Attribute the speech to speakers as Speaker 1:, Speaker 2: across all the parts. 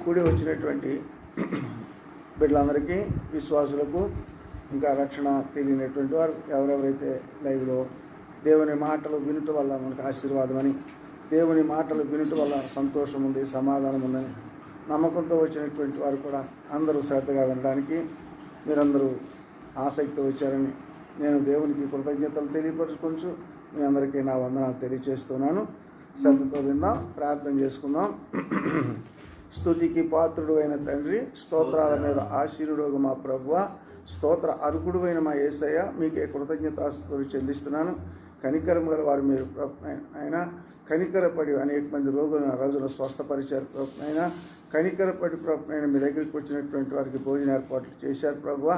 Speaker 1: కూడి వచ్చినటువంటి బిడ్డలందరికీ, విశ్వాసులకు, ఇంకా రక్షణ తెలియనటువంటి వారు ఎవరెవరైతే లైవ్లో దేవుని మాటలు వినుట వల్ల మనకు ఆశీర్వాదమని, దేవుని మాటలు వినుట వల్ల సంతోషం ఉంది, సమాధానం ఉందని నమ్మకంతో వచ్చినటువంటి వారు కూడా అందరూ శ్రద్ధగా వినడానికి మీరందరూ ఆసక్తితో వచ్చారని నేను దేవునికి కృతజ్ఞతలు తెలియపరుచుకొంచు మీ అందరికీ నా వందనాలు తెలియజేస్తున్నాను. శ్రద్ధతో విందాం, ప్రార్థన చేసుకుందాం. స్తుతికి పాత్రుడు అయిన తండ్రి, స్తోత్రాల మీద ఆశీర్వుడు మా ప్రభువా, స్తోత్ర అర్హుడు అయిన మా యేసయ్య, మీకే కృతజ్ఞతాస్తుతులు చెల్లిస్తున్నాను. కనికరం గల వారు మీరు అయినా కనికరపడి అనేక మంది రోజులను స్వస్థపరిచారు ప్రభునైనా. కనికరపడి ప్రభునైనా మీ దగ్గరికి వచ్చినటువంటి వారికి భోజన ఏర్పాట్లు చేశారు ప్రభువా.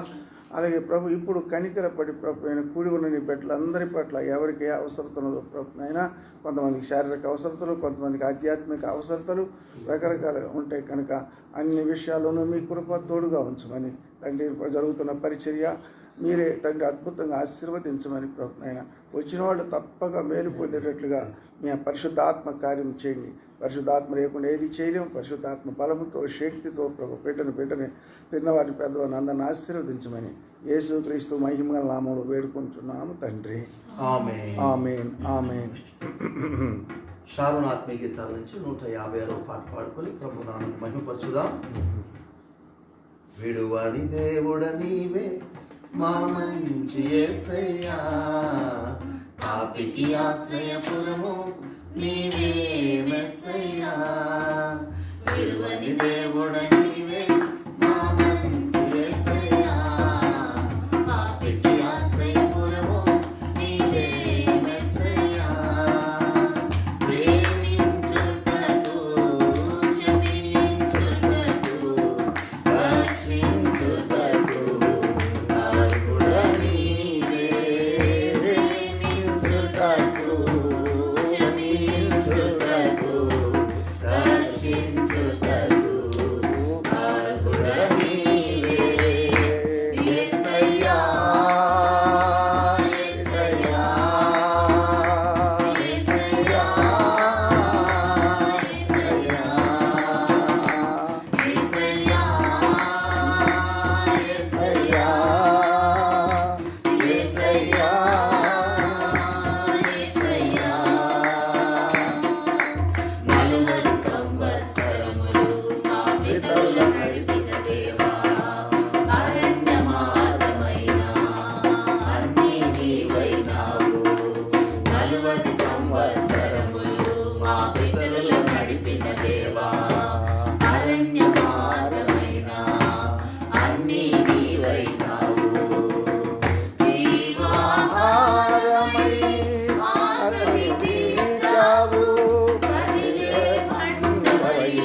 Speaker 1: అలాగే ప్రభు ఇప్పుడు కనికరపడి ప్రభునైనా కూడి ఉన్న నీ బిడ్డలందరి పట్ల ఎవరికి ఏ అవసరతలు ప్రభునైనా, కొంతమందికి శారీరక అవసరతలు, కొంతమందికి ఆధ్యాత్మిక అవసరతలు రకరకాలుగా ఉంటాయి కనుక అన్ని విషయాల్లోనూ మీ కృప తోడుగా ఉంచమని తండ్రి, జరుగుతున్న పరిచర్య మీరే తండ్రి అద్భుతంగా ఆశీర్వదించమని ప్రభునైనా. వచ్చిన వాళ్ళు తప్పక మేలు పొందేటట్లుగా మీ పరిశుద్ధాత్మ కార్యం చేయండి. పరిశుద్ధాత్మ లేకుండా ఏది చేయలేము. పరిశుద్ధాత్మ బలముతో, శక్తితో ప్రభు బిడ్డని పిన్నవారిని పెద్దవారిని అందరిని ఆశీర్వదించమని యేసుక్రీస్తు మహిమగల నామములో వేడుకుంటున్నాము తండ్రి.
Speaker 2: ఆమేన్.
Speaker 1: ఆమేన్. ఆమేన్.
Speaker 2: షారోన్ ఆత్మీయ గీతాల నుంచి 156వ పాట పాడుకొని ప్రభు నామమును మహిమపరచుదాం. విడువని దేవుడ నీవే మా మంచి యేసయ్యా, పాపికి ఆశ్రయపురము నీవే మెస్సయ్యా. విడువని దేవుడ నీవే మా మంచి యేసయ్యా, పాపికి ఆశ్రయపురము నీవే మెస్సయ్యా. ప్రేమించుటకు, క్షమించుటకు, రక్షించుటకు అర్హుడ నీవే. ప్రేమించుటకు, క్షమించుటకు, రక్షించుటకు అర్హుడ నీవే. యేసయ్యా, యేసయ్యా, యేసయ్యా, యేసయ్యా, యేసయ్యా, యేసయ్యా, యేసయ్యా, యేసయ్యా. నలువది సంవత్సరములు మా పితరుల నడిపిన దేవా, అరణ్య మార్గమైన అన్నీ నీవైనావు. నలువది సంవత్సరములు మా పితరుల నడిపిన దేవా, అరణ్య మార్గమైన అన్నీ నీవైనావు. జీవాహారమై ఆకలి తీర్చావు, కదిలే బండవై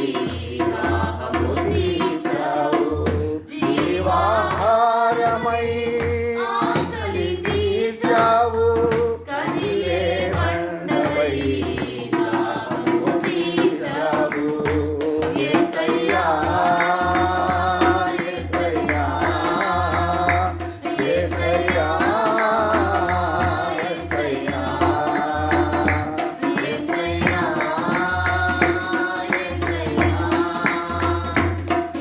Speaker 2: దాహము తీర్చావు. జీవాహారమై ఆకలి తీర్చావు, కదిలే బండవై దాహము తీర్చావు. యేసయ్యా, యేసయ్యా, యేసయ్యా, యేసయ్యా, యేసయ్యా, యేసయ్యా,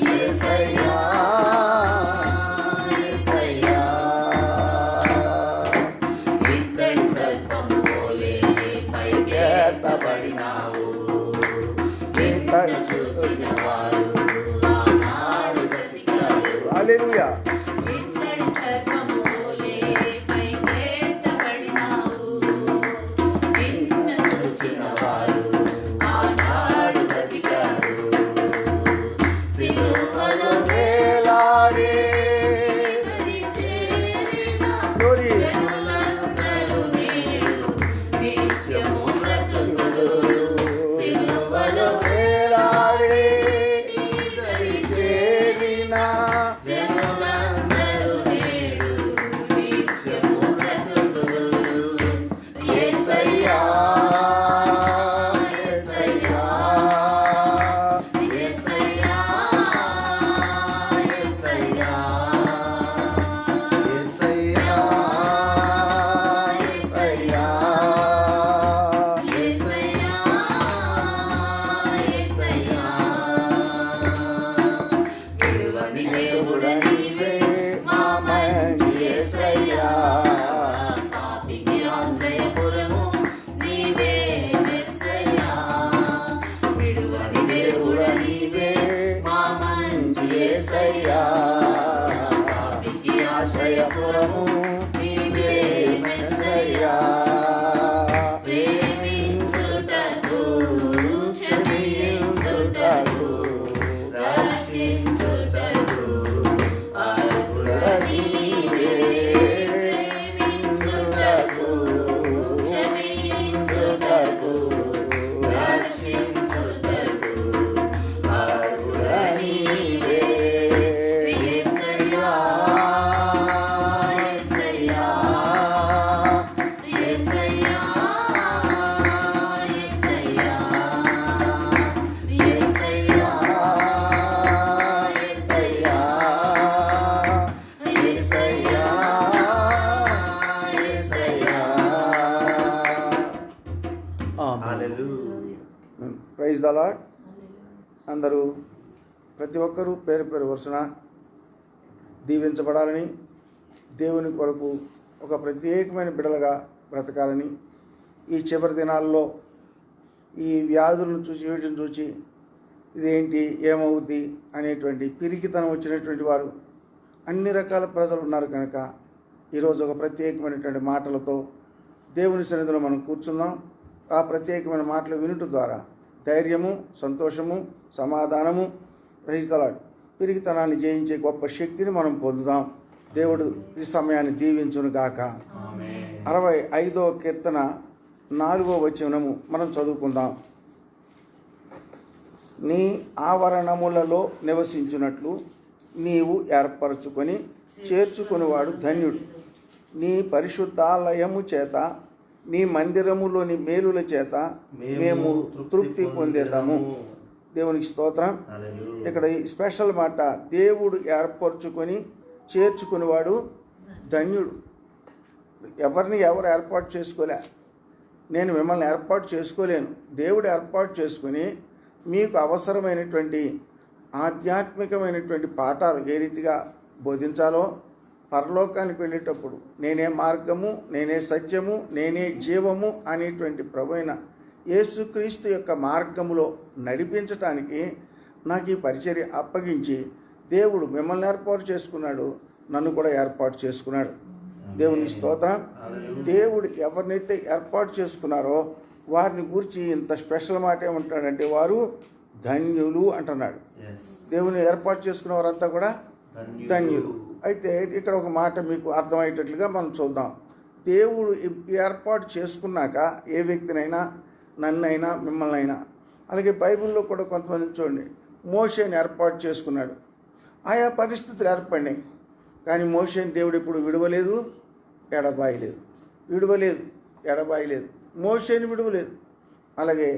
Speaker 2: యేసయ్యా, యేసయ్యా. ఇత్తడి సర్పము వలె పైకెత్తబడినావు, నిన్ను చూచిన వారు ఆనాడు బ్రతికారు.
Speaker 1: హల్లెలూయా.
Speaker 3: ఇత్తడి సర్పము వలె పైకెత్తబడినావు, నిన్ను
Speaker 2: చూచిన వారు ఆనాడు బ్రతికారు.
Speaker 3: సిలువలో
Speaker 1: వేలాడే
Speaker 3: ఇతని చేరిన
Speaker 1: గ్లోరీ.
Speaker 3: జనులందరూ నేడు నిత్యము బ్రతుకుదురు. సిలువలో
Speaker 1: వేలాడే
Speaker 3: నీ
Speaker 2: హల్లెలూయా.
Speaker 1: Praise the lord. అందరూ ప్రతి ఒక్కరూ పేరు పేరు వరుసన దీవించబడాలని, దేవుని కొరకు ఒక ప్రత్యేకమైన బిడలుగా బ్రతకాలని, ఈ చివరి దినాల్లో ఈ వ్యాధులను చూసి వీటిని చూసి ఇదేంటి ఏమవుద్ది అనేటువంటి పిరికితనం వచ్చినటువంటి వారు అన్ని రకాల ప్రజలు ఉన్నారు కనుక ఈరోజు ఒక ప్రత్యేకమైనటువంటి మాటలతో దేవుని సన్నిధిలో మనం కూర్చున్నాం. ఆ ప్రత్యేకమైన మాటలు వినుట ద్వారా ధైర్యము, సంతోషము, సమాధానము, రహితలాడు పిరికితనాన్ని జయించే గొప్ప శక్తిని మనం పొందుదాం. దేవుడు ఈ సమయాన్ని దీవించును గాక.
Speaker 2: ఆమేన్.
Speaker 1: 65వ కీర్తన 4వ వచనము మనం చదువుకుందాం. నీ ఆవరణములలో నివసించున్నట్లు నీవు ఏర్పరచుకొని చేర్చుకునివాడు ధన్యుడు. నీ పరిశుద్ధాలయము చేత, నీ మందిరములోని మేలుల చేత మేము తృప్తి పొందేదాము. దేవునికి స్తోత్రం.
Speaker 2: హల్లెలూయా.
Speaker 1: ఇక్కడ ఈ స్పెషల్ మాట, దేవుడు ఏర్పరచుకొని చేర్చుకునేవాడు ధన్యుడు. ఎవరిని ఎవరు ఏర్పాటు చేసుకోలే, నేను మిమ్మల్ని ఏర్పాటు చేసుకోలేను. దేవుడు ఏర్పాటు చేసుకుని మీకు అవసరమైనటువంటి ఆధ్యాత్మికమైనటువంటి పాఠాలు ఏ రీతిగా బోధించాలో, పరలోకానికి వెళ్ళేటప్పుడు నేనే మార్గము, నేనే సత్యము, నేనే జీవము అనేటువంటి ప్రభువైన యేసుక్రీస్తు యొక్క మార్గములో నడిపించటానికి నాకు ఈ పరిచర్య అప్పగించి దేవుడు మిమ్మల్ని ఏర్పాటు చేసుకున్నాడు, నన్ను కూడా ఏర్పాటు చేసుకున్నాడు. దేవుని స్తోత్రం. దేవుడు ఎవరినైతే ఏర్పాటు చేసుకున్నారో వారిని గురించి ఇంత స్పెషల్ మాట ఏమంటాడంటే వారు ధన్యులు అంటున్నాడు.
Speaker 2: Yes.
Speaker 1: దేవుని ఏర్పాటు చేసుకున్న వారంతా కూడా ధన్యులు. అయితే ఇక్కడ ఒక మాట మీకు అర్థమయ్యేటట్లుగా మనం చూద్దాం. దేవుడు ఏర్పాటు చేసుకున్నాక ఏ వ్యక్తినైనా, నన్నైనా, మిమ్మల్ని అయినా, అలాగే బైబిల్లో కూడా కొంతమంది చూడండి, మోషేని ఏర్పాటు చేసుకున్నాడు. ఆయా పరిస్థితులు ఏర్పడినాయి, కానీ మోషేని దేవుడు ఎప్పుడు విడవలేదు, ఎడబాయలేదు. విడవలేదు, ఎడబాయలేదు. మోషేని విడవలేదు. అలాగే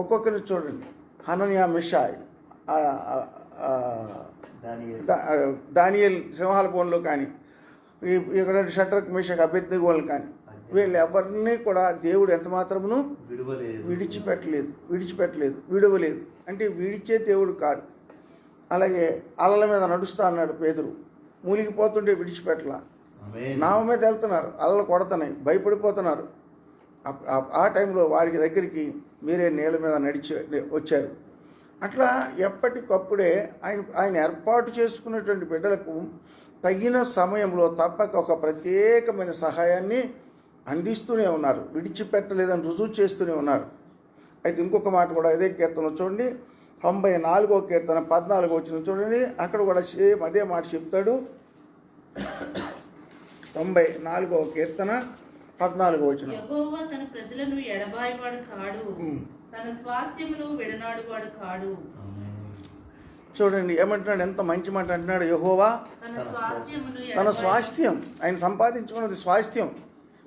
Speaker 1: ఒక్కొక్కరిని చూడండి, హనన్యా, మిషాయ్, దానియేల్ సింహాల బోన్లో కానీ, ఇక్కడ షట్రక్, మేషక్, అబేద్నెగోలు కానీ, వీళ్ళు ఎవరిని కూడా దేవుడు ఎంత మాత్రమును విడిచిపెట్టలేదు, విడవలేదు. అంటే విడిచే దేవుడు కాదు. అలాగే అలల మీద నడుస్తా అన్నాడు పేతురు, మూలిగిపోతుంటే విడిచిపెట్టలా. నావ మీద వెళ్తున్నారు, అలలు కొడుతున్నాయి, భయపడిపోతున్నారు. ఆ టైంలో వారికి దగ్గరికి మీరే నీళ్ళ మీద నడిచి వచ్చారు. అట్లా ఎప్పటికప్పుడే ఆయన ఏర్పాటు చేసుకున్నటువంటి బిడ్డలకు తగిన సమయంలో తప్పక ఒక ప్రత్యేకమైన సహాయాన్ని అందిస్తూనే ఉన్నారు, విడిచిపెట్టలేదని రుజువు చేస్తూనే ఉన్నారు. అయితే ఇంకొక మాట కూడా ఇదే కీర్తన చూడండి, 94వ కీర్తన 14వ వచనం చూడండి. అక్కడ కూడా సేమ్ అదే మాట చెప్తాడు. 94వ కీర్తన 14వ వచనం.
Speaker 3: యెహోవా తన ప్రజలను ఎడబాయివాడు కాడు, తన స్వాస్థ్యమును విడనాడువాడు కాడు.
Speaker 1: చూడండి ఏమంటున్నాడు, ఎంత మంచి మాట అంటున్నాడు. యెహోవా తన స్వాస్థ్యం, ఆయన సంపాదించుకున్నది స్వాస్థ్యం,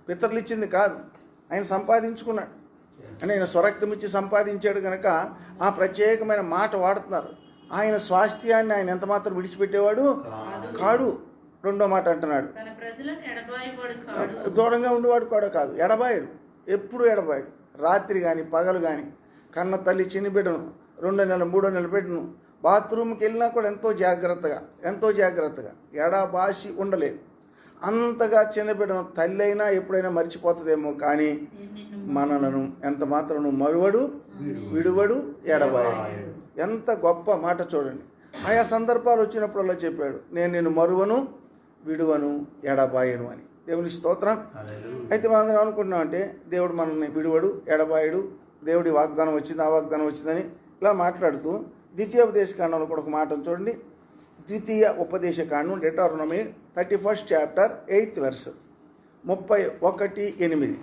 Speaker 1: పితరులు ఇచ్చింది కాదు, ఆయన సంపాదించుకున్నాడు. అని ఆయన స్వరక్తం ఇచ్చి సంపాదించాడు కనుక ఆ ప్రత్యేకమైన మాట వాడుతున్నారు. ఆయన స్వాస్థ్యాన్ని ఆయన ఎంత మాత్రం విడిచిపెట్టేవాడు కాడు. రెండో మాట అంటున్నాడు, దూరంగా ఉండేవాడు కూడా కాదు, ఎడబాయుడు, ఎప్పుడు ఎడబాయుడు. రాత్రి కానీ పగలు కానీ కన్న తల్లి చిన్న బిడ్డను 2 నెలలు 3 నెలలు బిడ్డను బాత్రూమ్కి వెళ్ళినా కూడా ఎంతో జాగ్రత్తగా ఎడబాసి ఉండలేదు. అంతగా చిన్న బిడ్డను తల్లి అయినా ఎప్పుడైనా మర్చిపోతుందేమో, కానీ మనలను ఎంత మాత్రం మరువడు, విడువడు, ఎడబాయడు. ఎంత గొప్ప మాట చూడండి. ఆయా సందర్భాలు వచ్చినప్పుడల్లా చెప్పాడు, నేను నిన్ను మరువను, విడువను, ఎడబాయను అని. దేవుని స్తోత్రం. అయితే మనం అనుకుంటున్నాం అంటే దేవుడు మనల్ని విడువడు, ఎడబాయడు, దేవుడి వాగ్దానం వచ్చింది, ఆ వాగ్దానం వచ్చిందని ఇలా మాట్లాడుతూ ద్వితీయోపదేశకాండంలో కూడా ఒక మాట చూడండి. ద్వితీయ ఉపదేశకాండం, డెటారోనమీ 31st చాప్టర్ 8th verse 31:8.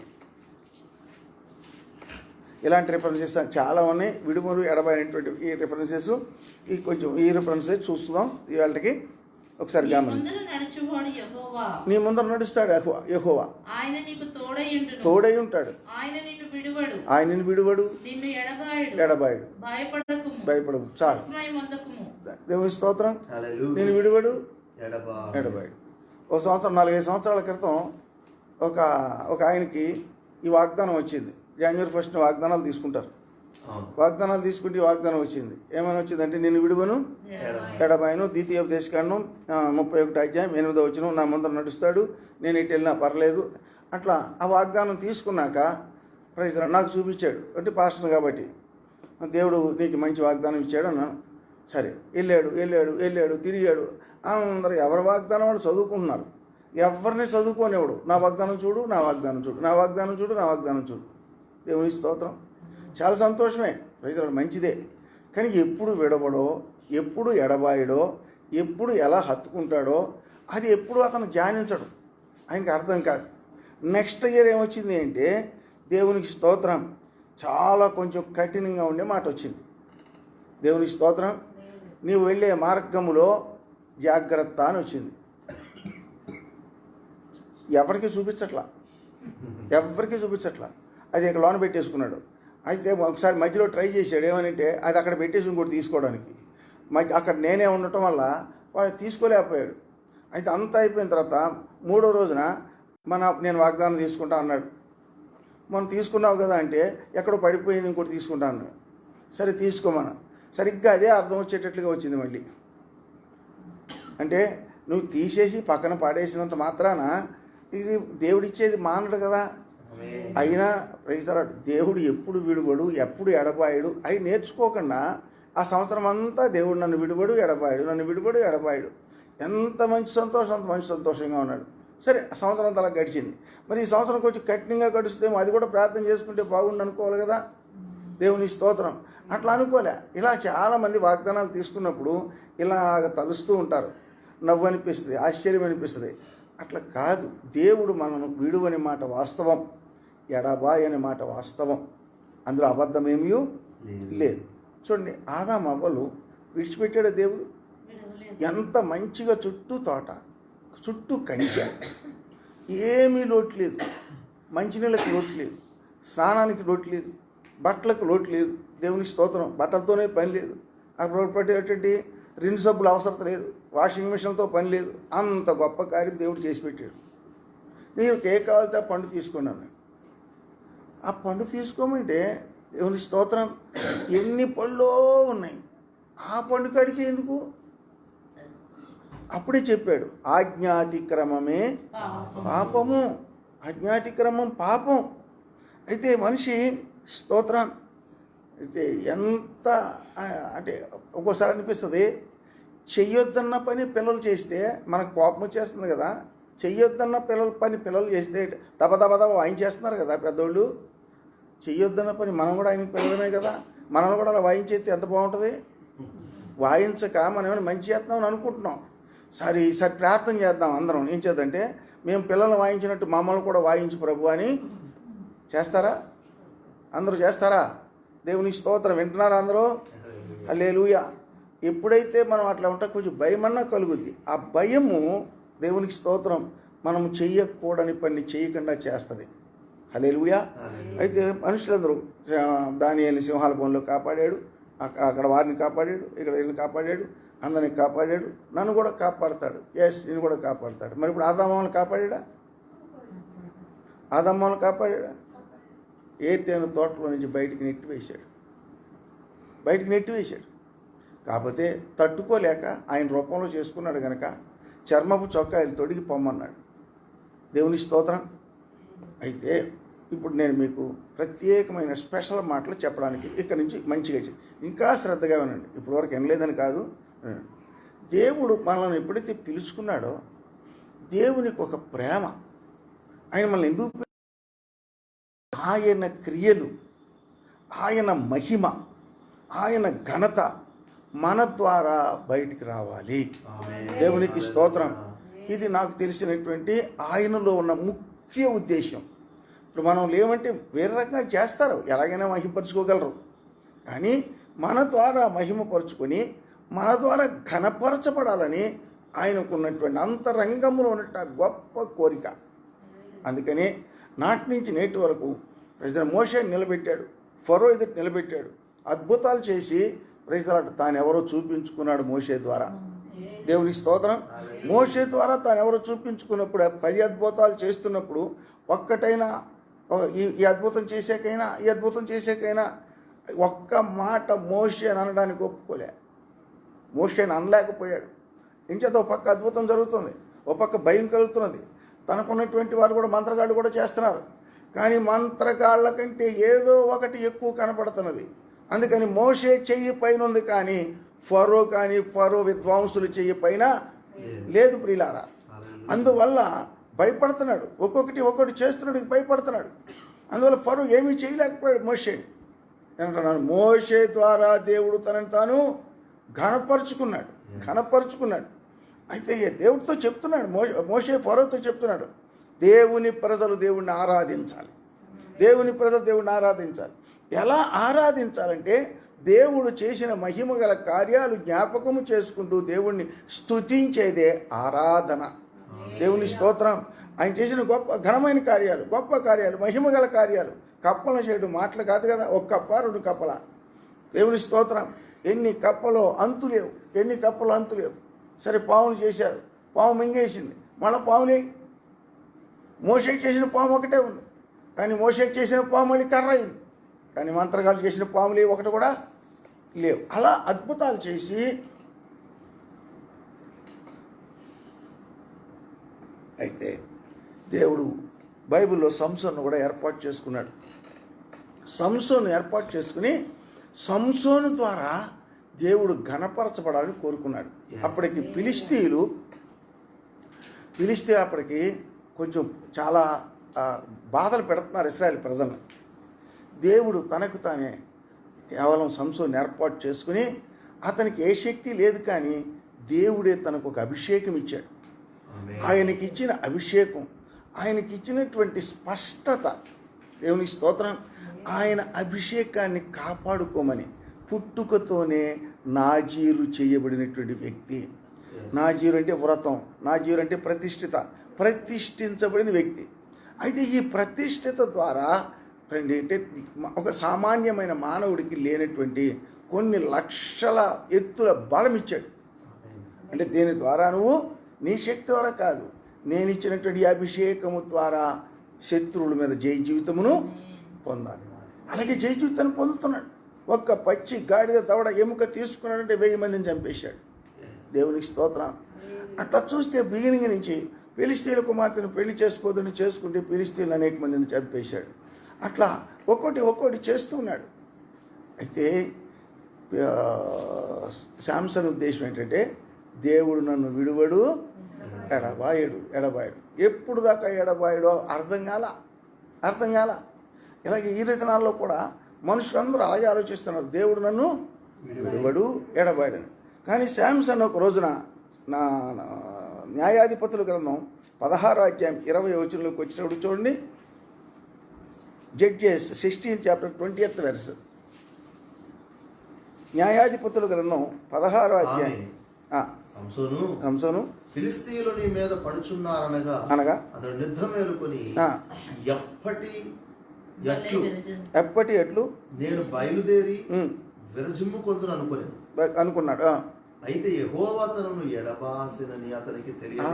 Speaker 1: ఇలాంటి రిఫరెన్సెస్ చాలా ఉన్నాయి, విడుమరు ఎడబాయినటువంటి ఈ రిఫరెన్సెస్. ఈ రిఫరెన్సెస్ చూస్తున్నాం ఇవాళకి. ఒకసారి గమనించండి. నీ ముందర నడుస్తాడు యెహోవా, తోడై ఉంటాడు, ఆయనని విడువడు, ఎడబాయడు, భయపడకు. చాలు. దేవుని స్తోత్రం. నేను విడువడు, ఎడబాయడు. 4-5 సంవత్సరాల క్రితం ఒక ఆయనకి ఈ వాగ్దానం వచ్చింది. జనవరి 1న వాగ్దానాలు తీసుకుంటారు.
Speaker 2: అవును.
Speaker 1: వాగ్దానాలు తీసుకుంటే వాగ్దానం వచ్చింది. ఏమైనా వచ్చిందంటే నేను విడువను ఎడబాయను. ద్వితీయోపదేశకాండం 31 అధ్యాయం 8వ వచనం, నా ముందర నడుస్తాడు, నేను ఇటు వెళ్ళినా పర్లేదు. అట్లా ఆ వాగ్దానం తీసుకున్నాక ప్రైజ్ నాకు చూపించాడు. అంటే పాస్టర్ కాబట్టి దేవుడు నీకు మంచి వాగ్దానం ఇచ్చాడు అన్నాను. సరే వెళ్ళాడు తిరిగాడు. అందరూ ఎవరి వాగ్దానం వాళ్ళు చదువుకుంటున్నారు. ఎవరిని చదువుకోనివాడు నా వాగ్దానం చూడు, నా వాగ్దానం చూడు, నా వాగ్దానం చూడు, నా వాగ్దానం చూడు. దేవుని స్తోత్రం. చాలా సంతోషమే, ప్రజలు మంచిదే. కానీ ఎప్పుడు విడవడో, ఎప్పుడు ఎడబాయడో, ఎప్పుడు ఎలా హత్తుకుంటాడో అది ఎప్పుడు అతను ధ్యానించడు. ఆయనకి అర్థం కాదు. నెక్స్ట్ ఇయర్ ఏమొచ్చింది అంటే దేవునికి స్తోత్రం చాలా కొంచెం కఠినంగా ఉండే మాట వచ్చింది. దేవునికి స్తోత్రం, నీవు వెళ్ళే మార్గములో జాగ్రత్త అని వచ్చింది. ఎవరికి చూపించట్లా. అది ఇక్కడ లోన పెట్టేసుకున్నాడు. అయితే ఒకసారి మధ్యలో ట్రై చేశాడు. ఏమనంటే అది అక్కడ పెట్టేసి ఇంకోటి తీసుకోవడానికి. అక్కడ నేనే ఉండటం వల్ల వాడు తీసుకోలేకపోయాడు. అయితే అంతా అయిపోయిన తర్వాత 3వ రోజున నేను వాగ్దానం తీసుకుంటా అన్నాడు. మనం తీసుకున్నావు కదా అంటే ఎక్కడో పడిపోయింది, ఇంకోటి తీసుకుంటా అన్నాడు. సరే తీసుకోమన్నా. సరిగ్గా అదే అర్థం వచ్చేటట్లుగా వచ్చింది మళ్ళీ. అంటే నువ్వు తీసేసి పక్కన పడేసినంత మాత్రాన ఇది దేవుడిచ్చేది మానడు కదా. అయినా రైతాడు దేవుడు ఎప్పుడు విడువడు, ఎప్పుడు ఎడబాయడు అవి నేర్చుకోకుండా ఆ సంవత్సరం అంతా దేవుడు నన్ను విడువడు ఎడబాయడు. ఎంత మంచి సంతోషం, అంత మంచి సంతోషంగా ఉన్నాడు. సరే ఆ సంవత్సరం అంతా అలా గడిచింది. మరి ఈ సంవత్సరం కొంచెం కఠినంగా గడుస్తేమో అది కూడా ప్రార్థన చేసుకుంటే బాగుండు అనుకోవాలి కదా. దేవుని స్తోత్రం. అట్లా అనుకోలే. ఇలా చాలామంది వాగ్దానాలు తీసుకున్నప్పుడు ఇలాగ తలుస్తూ ఉంటారు. నవ్వు అనిపిస్తుంది, ఆశ్చర్యం అనిపిస్తుంది. అట్లా కాదు. దేవుడు మనను విడువని మాట వాస్తవం, ఎడబాయ్ అనే మాట వాస్తవం. అందులో అబద్ధమేమీ లేదు. చూడండి, ఆదాము అవ్వలు విడిచిపెట్టాడు దేవుడు. ఎంత మంచిగా చుట్టూ తోట, చుట్టూ కంచె, ఏమీ లోటు లేదు. మంచినీళ్ళకి లోటు లేదు, స్నానానికి లోటు లేదు, బట్టలకు లోటు లేదు. దేవునికి స్తోత్రం. బట్టలతోనే పని లేదు. అప్పుడు పట్టేటువంటి రిన్ సబ్బులు అవసరం లేదు, వాషింగ్ మిషన్తో పని లేదు. అంత గొప్ప కార్యం దేవుడు చేసి పెట్టాడు. మీరు ఏ కావాలితే ఆ పండు తీసుకున్నాను. ఆ పండు తీసుకోమంటే దేవుని స్తోత్రం ఎన్ని పళ్ళో ఉన్నాయి. ఆ పండు కాడికి ఎందుకు? అప్పుడే చెప్పాడు, ఆజ్ఞాతిక్రమమే పాపము. ఆజ్ఞాతిక్రమం పాపం. అయితే మనిషి స్తోత్రం అయితే ఎంత అంటే ఒక్కోసారి అనిపిస్తుంది, చెయ్యొద్దన్న పని పిల్లలు చేస్తే మనకు కోపం వచ్చేస్తుంది కదా. చెయ్యొద్దన్న పని పిల్లలు చేస్తే దబ వాయించేస్తున్నారు కదా పెద్దోళ్ళు. చెయ్యొద్దన్న పని మనం కూడా ఆయనకి పిల్లలమే కదా. మనం కూడా అలా వాయించేస్తే ఎంత బాగుంటుంది. వాయించక మనం ఏమైనా మంచి చేద్దామని అనుకుంటున్నాం. సరే ప్రార్థన చేద్దాం అందరం. ఏం చేద్దంటే మేము పిల్లలు వాయించినట్టు మమ్మల్ని కూడా వాయించు ప్రభు అని చేస్తారా? అందరూ చేస్తారా? దేవుని స్తోత్రం. వింటున్నారా అందరూ? హల్లెలూయా. ఎప్పుడైతే మనం అట్లా ఉంటే కొంచెం భయమన్నా కలుగుద్ది. ఆ భయము దేవునికి స్తోత్రం మనము చెయ్యకూడని పని చేయకుండా చేస్తుంది. హల్లెలూయా. అయితే మనుషులందరూ దానియేలుని సింహాల బోన్లో కాపాడాడు, అక్కడ వారిని కాపాడాడు, ఇక్కడ వీళ్ళని కాపాడాడు, అందరిని కాపాడాడు. నన్ను కూడా కాపాడతాడు. నేను కూడా కాపాడతాడు. మరి ఇప్పుడు ఆదామని కాపాడా? ఆదామని కాపాడా? ఏతేను తోటలో నుంచి బయటికి నెట్టివేశాడు. కాకపోతే తట్టుకోలేక ఆయన రూపంలో చేసుకున్నాడు కనుక చర్మపు చొక్కాయలు తొడిగి పొమ్మన్నాడు. దేవుని స్తోత్రం. అయితే ఇప్పుడు నేను మీకు ప్రత్యేకమైన స్పెషల్ మాటలు చెప్పడానికి ఇక్కడి నుంచి మంచిగా ఇంకా శ్రద్ధగా వినండి. ఇప్పుడు వరకు వినలేదని కాదు. దేవుడు మనల్ని ఎప్పుడైతే పిలుచుకున్నాడో దేవునికి ఒక ప్రేమ. ఆయన మనల్ని ఎందుకు, ఆయన క్రియలు, ఆయన మహిమ, ఆయన ఘనత మన ద్వారా బయటికి రావాలి. దేవునికి స్తోత్రం. ఇది నాకు తెలిసినటువంటి ఆయనలో ఉన్న ముఖ్య ఉద్దేశం. ఇప్పుడు మనం లేవంటే వేరే రకంగా చేస్తారు, ఎలాగైనా మహిమపరుచుకోగలరు. కానీ మన ద్వారా మహిమపరుచుకొని మన ద్వారా ఘనపరచబడాలని ఆయనకున్నటువంటి అంతరంగంలో ఉన్నట్టు గొప్ప కోరిక. అందుకని నాటి నుంచి నేటి వరకు ప్రజలు మోషేని నిలబెట్టాడు, ఫరో ఎదుట నిలబెట్టాడు, అద్భుతాలు చేసి ప్రజలు తానెవరో చూపించుకున్నాడు మోషే ద్వారా. దేవుని స్తోత్రం. మోషే ద్వారా తానెవరో చూపించుకున్నప్పుడు 10 అద్భుతాలు చేస్తున్నప్పుడు ఒక్కటైనా ఈ అద్భుతం చేసాకైనా ఒక్క మాట మోషే అని అనడానికి ఒప్పుకోలే. మోషేని అనలేకపోయాడు. ఇంచేత ఒక పక్క అద్భుతం జరుగుతుంది, ఒక పక్క భయం కలుగుతున్నది. తనకున్నటువంటి వారు కూడా మంత్రగాళ్ళు కూడా చేస్తున్నారు. కానీ మంత్రగాళ్ళ కంటే ఏదో ఒకటి ఎక్కువ కనపడుతున్నది. అందుకని మోషే చెయ్యి పైన ఉంది, కానీ ఫరో విద్వాంసులు చెయ్యి పైన లేదు ప్రియులారా. అందువల్ల భయపడుతున్నాడు, ఒక్కొక్కటి చేస్తున్నాడు, భయపడుతున్నాడు. అందువల్ల ఫరో ఏమీ చేయలేకపోయాడు మోషేని. ఏమంటున్నాను, మోషే ద్వారా దేవుడు తనని తాను ఘనపరుచుకున్నాడు. అయితే దేవుడితో చెప్తున్నాడు, మోషే ఫరోతో చెప్తున్నాడు, దేవుని ప్రజలు దేవుణ్ణి ఆరాధించాలి. ఎలా ఆరాధించాలంటే దేవుడు చేసిన మహిమ గల కార్యాలు జ్ఞాపకము చేసుకుంటూ దేవుణ్ణి స్తుతించేదే ఆరాధన. దేవుని స్తోత్రం. ఆయన చేసిన ఘనమైన కార్యాలు, గొప్ప కార్యాలు, మహిమ గల కార్యాలు. కప్పలను చేయడం మాటలు కాదు కదా. ఒక కప్ప, 2 కప్పల. దేవుని స్తోత్రం. ఎన్ని కప్పలో అంతు లేవు. సరే, పాములు చేశారు, పాము మింగేసింది. మళ్ళీ పాములే. మోషేకి చేసిన పాము ఒకటే ఉంది, కానీ మోషేకి చేసిన పాము మళ్ళీ కర్ర అయింది. కానీ మంత్రగాళ్ళు చేసిన పాములు ఒకటి కూడా లేవు. అలా అద్భుతాలు చేసి అయితే దేవుడు బైబిల్లో సంసోను కూడా ఏర్పాటు చేసుకున్నాడు. సంసోను ద్వారా దేవుడు ఘనపరచబడాలని కోరుకున్నాడు. అప్పటికి ఫిలిస్తీన్లు అప్పటికి కొంచెం చాలా బాధలు పెడుతున్నారు ఇశ్రాయేల్ ప్రజలను. దేవుడు తనకు తానే కేవలం సంసోను ఏర్పాటు చేసుకుని, అతనికి ఏ శక్తి లేదు, కానీ దేవుడే తనకు ఒక అభిషేకం ఇచ్చాడు. ఆయనకిచ్చిన అభిషేకం, ఆయనకిచ్చినటువంటి స్పష్టత, దేవుని స్తోత్రం. ఆయన అభిషేకాన్ని కాపాడుకోమని పుట్టుకతోనే నాజీరు చేయబడినటువంటి వ్యక్తి. నాజీరు అంటే వ్రతం, నాజీరు అంటే ప్రతిష్ఠించబడిన వ్యక్తి. అయితే ఈ ప్రతిష్ఠిత ద్వారా అంటే ఒక సామాన్యమైన మానవుడికి లేనటువంటి కొన్ని లక్షల ఎత్తుల బలం ఇచ్చాడు. అంటే దీని ద్వారా నువ్వు నీ శక్తి ద్వారా కాదు, నేను ఇచ్చినటువంటి అభిషేకము ద్వారా శత్రువుల మీద జయ జీవితమును పొందాలి. అలాగే జయ జీవితాన్ని పొందుతున్నాడు. ఒక్క పచ్చి గాడిద దవడ ఎముక తీసుకున్నాడంటే 1000 మందిని చంపేశాడు. దేవునికి స్తోత్రం. అట్లా చూస్తే బిగినింగ్ నుంచి ఫిలిస్తీన్ల కుమార్తెను పెళ్లి చేసుకుంటే ఫిలిస్తీన్లు అనేక మందిని చంపేశాడు. అట్లా ఒక్కోటి చేస్తూ ఉన్నాడు. అయితే శాంసన్ ఉద్దేశం ఏంటంటే, దేవుడు నన్ను విడువడు, ఎడబాయడు. ఎప్పుడు దాకా ఎడబాయడో అర్థం కాల. ఇలాగే ఈ దినాల్లో కూడా మనుషులందరూ అలాగే ఆలోచిస్తున్నారు, దేవుడు నన్ను విడువడు, ఎడబాయడని. కానీ శాంసన్ ఒక రోజున నా న్యాయాధిపతుల గ్రంథం 16వ అధ్యాయం 20వ వచనంలోకి వచ్చినప్పుడు చూడండి. Judges 16th chapter 20th verse. న్యాయాధిపతుల గ్రంథం 16వ అధ్యాయం. సంసోను
Speaker 2: ఫిలిస్తీయులు నీ మీద పడుచున్నారనగా అతడు నిద్ర మేలుకొని ఎప్పటి ఎట్లు నేను బయలుదేరి విరజిమ్ముకొందును
Speaker 1: అనుకున్నాడు.
Speaker 2: అయితే యెహోవా తనను ఎడబాసినని అతనికి తెలియదు.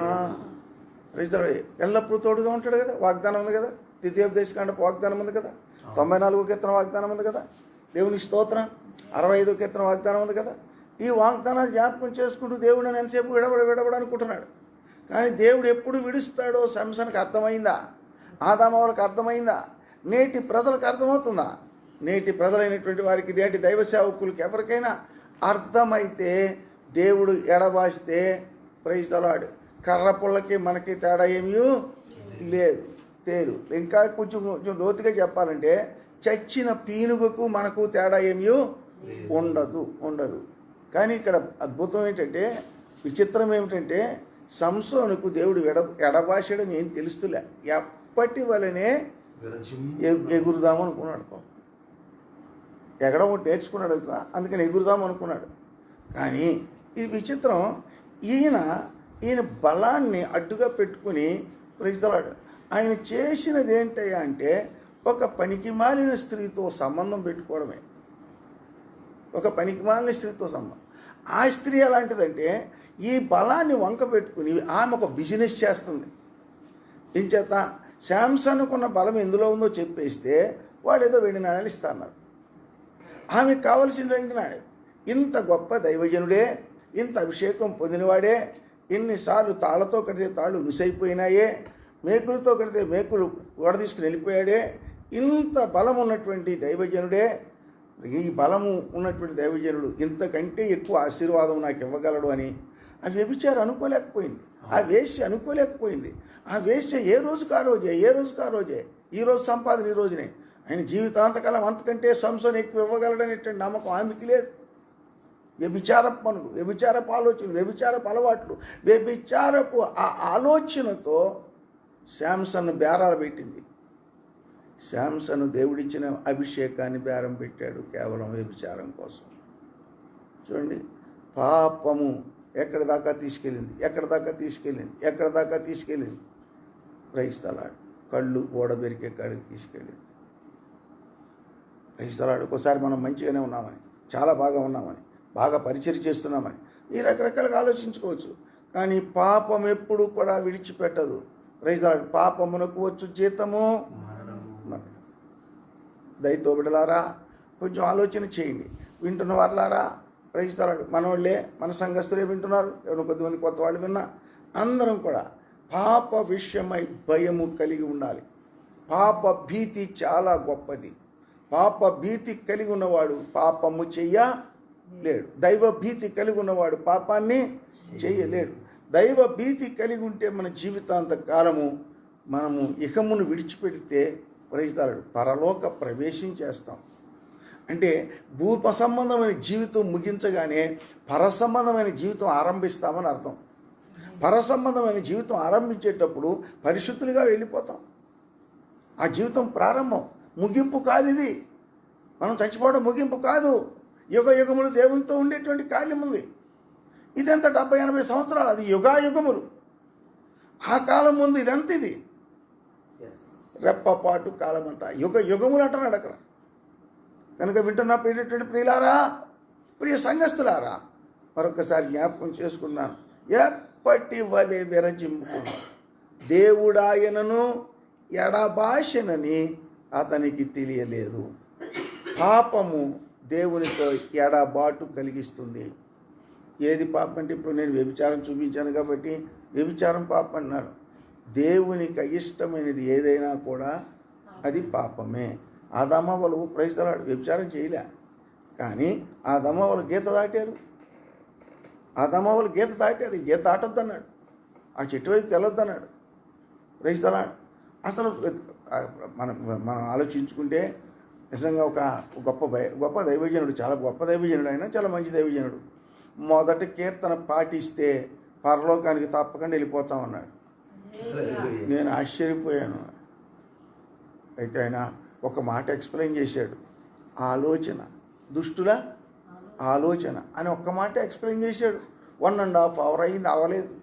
Speaker 1: ఎల్లప్పుడూ తోడుగా ఉంటాడు కదా. వాగ్దానం ఉంది కదా, ద్వితీయోపదేశకాండపు వాగ్దానం ఉంది కదా, 94వ కీర్తన వాగ్దానం ఉంది కదా, దేవుని స్తోత్రం 65వ కీర్తన వాగ్దానం ఉంది కదా. ఈ వాగ్దానాలు జ్ఞాపకం చేసుకుంటూ దేవుడు నన్ను ఎంతసేపు విడబడ అనుకుంటున్నాడు. కానీ దేవుడు ఎప్పుడు విడుస్తాడో సంసోనుకు అర్థమైందా? ఆదామవులకు అర్థమైందా? నేటి ప్రజలకు అర్థమవుతుందా? నేటి ప్రజలైనటువంటి వారికి, నేటి దైవ సేవకులకి ఎవరికైనా అర్థమైతే దేవుడు ఎడబాస్తే ప్రైజ్ ది లార్డ్, కర్ర పుల్లకి మనకి తేడా ఏమీ లేదు. తేలు ఇంకా కొంచెం లోతుగా చెప్పాలంటే, చచ్చిన పీనుగకు మనకు తేడా ఏమీ ఉండదు. కానీ ఇక్కడ అద్భుతం ఏంటంటే, విచిత్రం ఏమిటంటే, సంసోనుకు దేవుడు ఎడబాసడం ఏం తెలుస్తులే. ఎప్పటి వలనే ఎగురుదాము అనుకున్నాడు. ఎగడం ఒకటి నేర్చుకున్నాడు, అందుకని ఎగురుదాం అనుకున్నాడు. కానీ ఇది విచిత్రం, ఈయన బలాన్ని అడ్డుగా పెట్టుకుని ప్రజలాడు. ఆయన చేసినది ఏంటయ్యా అంటే, ఒక పనికిమాలిన స్త్రీతో సంబంధం పెట్టుకోవడమే. ఒక పనికిమాలిన స్త్రీతో సంబంధం. ఆ స్త్రీ ఎలాంటిదంటే, ఈ బలాన్ని వంక పెట్టుకుని ఆమె ఒక బిజినెస్ చేస్తుంది. ఇంచేత శాంసన్కున్న బలం ఎందులో ఉందో చెప్పేస్తే వాడు ఏదో వెండి నాణ్యాలు ఇస్తాన్నారు. ఆమెకు కావలసింది వెండి నాణ్యం. ఇంత గొప్ప దైవజనుడే, ఇంత అభిషేకం పొందినవాడే, ఇన్నిసార్లు తాళ్లతో కడితే తాళ్ళు మిసైపోయినాయే, మేకులతో కడితే మేకులు గోడ తీసుకుని వెళ్ళిపోయాడే, ఇంత బలం ఉన్నటువంటి దైవజనుడే, ఈ బలము ఉన్నటువంటి దైవజనుడు ఇంతకంటే ఎక్కువ ఆశీర్వాదం నాకు ఇవ్వగలడు అని ఆ వ్యభిచారం అనుకోలేకపోయింది. ఆ వేశ్య అనుకోలేకపోయింది. ఆ వేశ్య ఏ రోజుకు ఆ రోజే ఈరోజు సంపాదన ఈ రోజునే, ఆయన జీవితాంతకాలం అంతకంటే సంసోను ఎక్కువ ఇవ్వగలడనేటువంటి నమ్మకం ఆమెకి లేదు. వ్యభిచారపు పనులు, వ్యభిచారపు ఆలోచనలు, వ్యభిచారపు అలవాట్లు, వ్యభిచారపు ఆ ఆలోచనతో శాంసన్ బేరాలు పెట్టింది. శాంసన్ దేవుడిచ్చిన అభిషేకాన్ని బేరం పెట్టాడు కేవలం వ్యభిచారం కోసం. చూడండి, పాపము ఎక్కడి దాకా తీసుకెళ్ళింది. క్రైస్తలాడు కళ్ళు ఓడబెరికే కాడికి తీసుకెళ్ళింది. క్రైస్తలాడు ఒకసారి మనం మంచిగానే ఉన్నామని, చాలా బాగా ఉన్నామని, బాగా పరిచయం చేస్తున్నామని ఈ రకరకాలుగా ఆలోచించుకోవచ్చు. కానీ పాపం ఎప్పుడు కూడా విడిచిపెట్టదు. క్రైస్తలాడు పాపమునకు వచ్చు జీతము మరణం. దయతో బిడ్డలారా కొంచెం ఆలోచన చేయండి. వింటున్న వాళ్ళారా, క్రైస్తలాడు మనోళ్ళే, మన సంఘస్థులే వింటున్నారు, ఎవరు కొద్దిమంది కొత్త వాళ్ళు విన్నా, అందరం కూడా పాప విషయమై భయము కలిగి ఉండాలి. పాప భీతి చాలా గొప్పది. పాప భీతి కలిగి ఉన్నవాడు పాపము చెయ్యలేడు. దైవ భీతి కలిగి ఉన్నవాడు పాపాన్ని చెయ్యలేడు. దైవ భీతి కలిగి ఉంటే మన జీవితాంత కాలము మనము ఇహమును విడిచిపెడితే ప్రజలాడు పరలోక ప్రవేశం చేస్తాం. అంటే భూప సంబంధమైన జీవితం ముగించగానే పరసంబంధమైన జీవితం ఆరంభిస్తామని అర్థం. పరసంబంధమైన జీవితం ఆరంభించేటప్పుడు పరిశుద్ధులుగా వెళ్ళిపోతాం. ఆ జీవితం ప్రారంభం, ముగింపు కాదు. ఇది మనం చచ్చిపోవడం ముగింపు కాదు. యుగ యుగములు దేవునితో ఉండేటువంటి కార్యం ఉంది. ఇదంతా 70-80 సంవత్సరాలు, అది యుగాయుగములు. ఆ కాలం ముందు ఇదంతా ఇది రెప్పపాటు కాలమంతా యుగ యుగములు అంటున్నాడు అక్కడ. కనుక వింటున్న ప్రియులారా, ప్రియ సంఘస్థులారా, మరొకసారి జ్ఞాపకం చేసుకున్నాను. ఎప్పటి వలె విరజిమ్ముకున్నాను. దేవుడాయనను ఎడబాషనని అతనికి తెలియలేదు. పాపము దేవునితో ఎడబాటు కలిగిస్తుంది. ఏది పాపం అంటే, ఇప్పుడు నేను వ్యభిచారం చూపించాను కాబట్టి వ్యభిచారం పాపం అన్నారు. దేవునికి అయిష్టమైనది ఏదైనా కూడా అది పాపమే. ఆదామవ్వలు ప్రజలాడు వ్యభిచారం చేయలే, కానీ ఆదామవ్వలు గీత దాటారు. గీత దాటొద్దన్నాడు, ఆ చెట్టు వైపుకి వెళ్ళొద్దన్నాడు. ప్రజలాడు అసలు మనం ఆలోచించుకుంటే నిజంగా ఒక గొప్ప దైవజనుడు, చాలా గొప్ప దైవజనుడు, అయినా చాలా మంచి దైవజనుడు. మొదటి కీర్తన పాటిస్తే పరలోకానికి తప్పకుండా వెళ్ళిపోతామన్నాడు. నేను ఆశ్చర్యపోయాను. అయితే ఆయన ఒక మాట ఎక్స్ప్లెయిన్ చేశాడు. ఆలోచన, దుష్టుల ఆలోచన అని ఒక్క మాట ఎక్స్ప్లెయిన్ చేశాడు. 1.5 hours అయింది, అవ్వలేదు.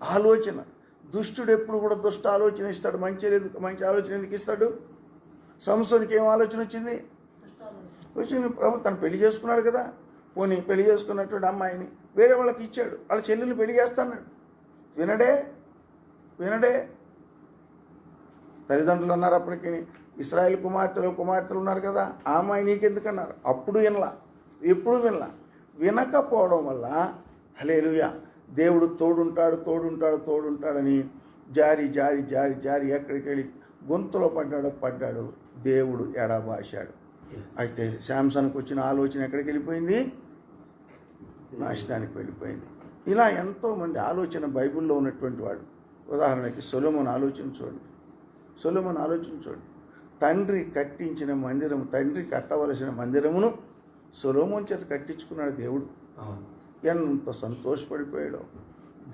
Speaker 1: ఆలోచన, దుష్టుడు ఎప్పుడు కూడా దుష్ట ఆలోచన ఇస్తాడు, మంచి ఆలోచన ఎందుకు ఇస్తాడు? సంసోనికి ఏం ఆలోచన వచ్చింది? ప్రభు తను పెళ్లి చేసుకున్నాడు కదా, పోనీ పెళ్లి చేసుకున్నటువంటి అమ్మాయిని వేరే వాళ్ళకి ఇచ్చాడు, వాళ్ళ చెల్లెల్ని పెళ్లి చేస్తాడు. వినడే. తల్లిదండ్రులు అన్నారు అప్పటికి, ఇశ్రాయేల్ కుమార్తెలు ఉన్నారు కదా, ఆ అమ్మాయి నీకెందుకన్నారు. అప్పుడు ఎప్పుడు వినకపోవడం వల్ల హల్లెలూయా దేవుడు తోడుంటాడని జారి ఎక్కడికి వెళ్ళి గొంతులో పడ్డాడు. దేవుడు ఎడబాశాడు. అయితే శాంసన్కు వచ్చిన ఆలోచన ఎక్కడికి వెళ్ళిపోయింది? నాశనానికి వెళ్ళిపోయింది. ఇలా ఎంతోమంది ఆలోచన బైబిల్లో ఉన్నటువంటి వాడు. ఉదాహరణకి సొలొమోను ఆలోచన చూడండి. తండ్రి కట్టవలసిన మందిరమును సొలొమోను చేత కట్టించుకున్నాడు దేవుడు. ఎంత సంతోషపడిపోయాడో.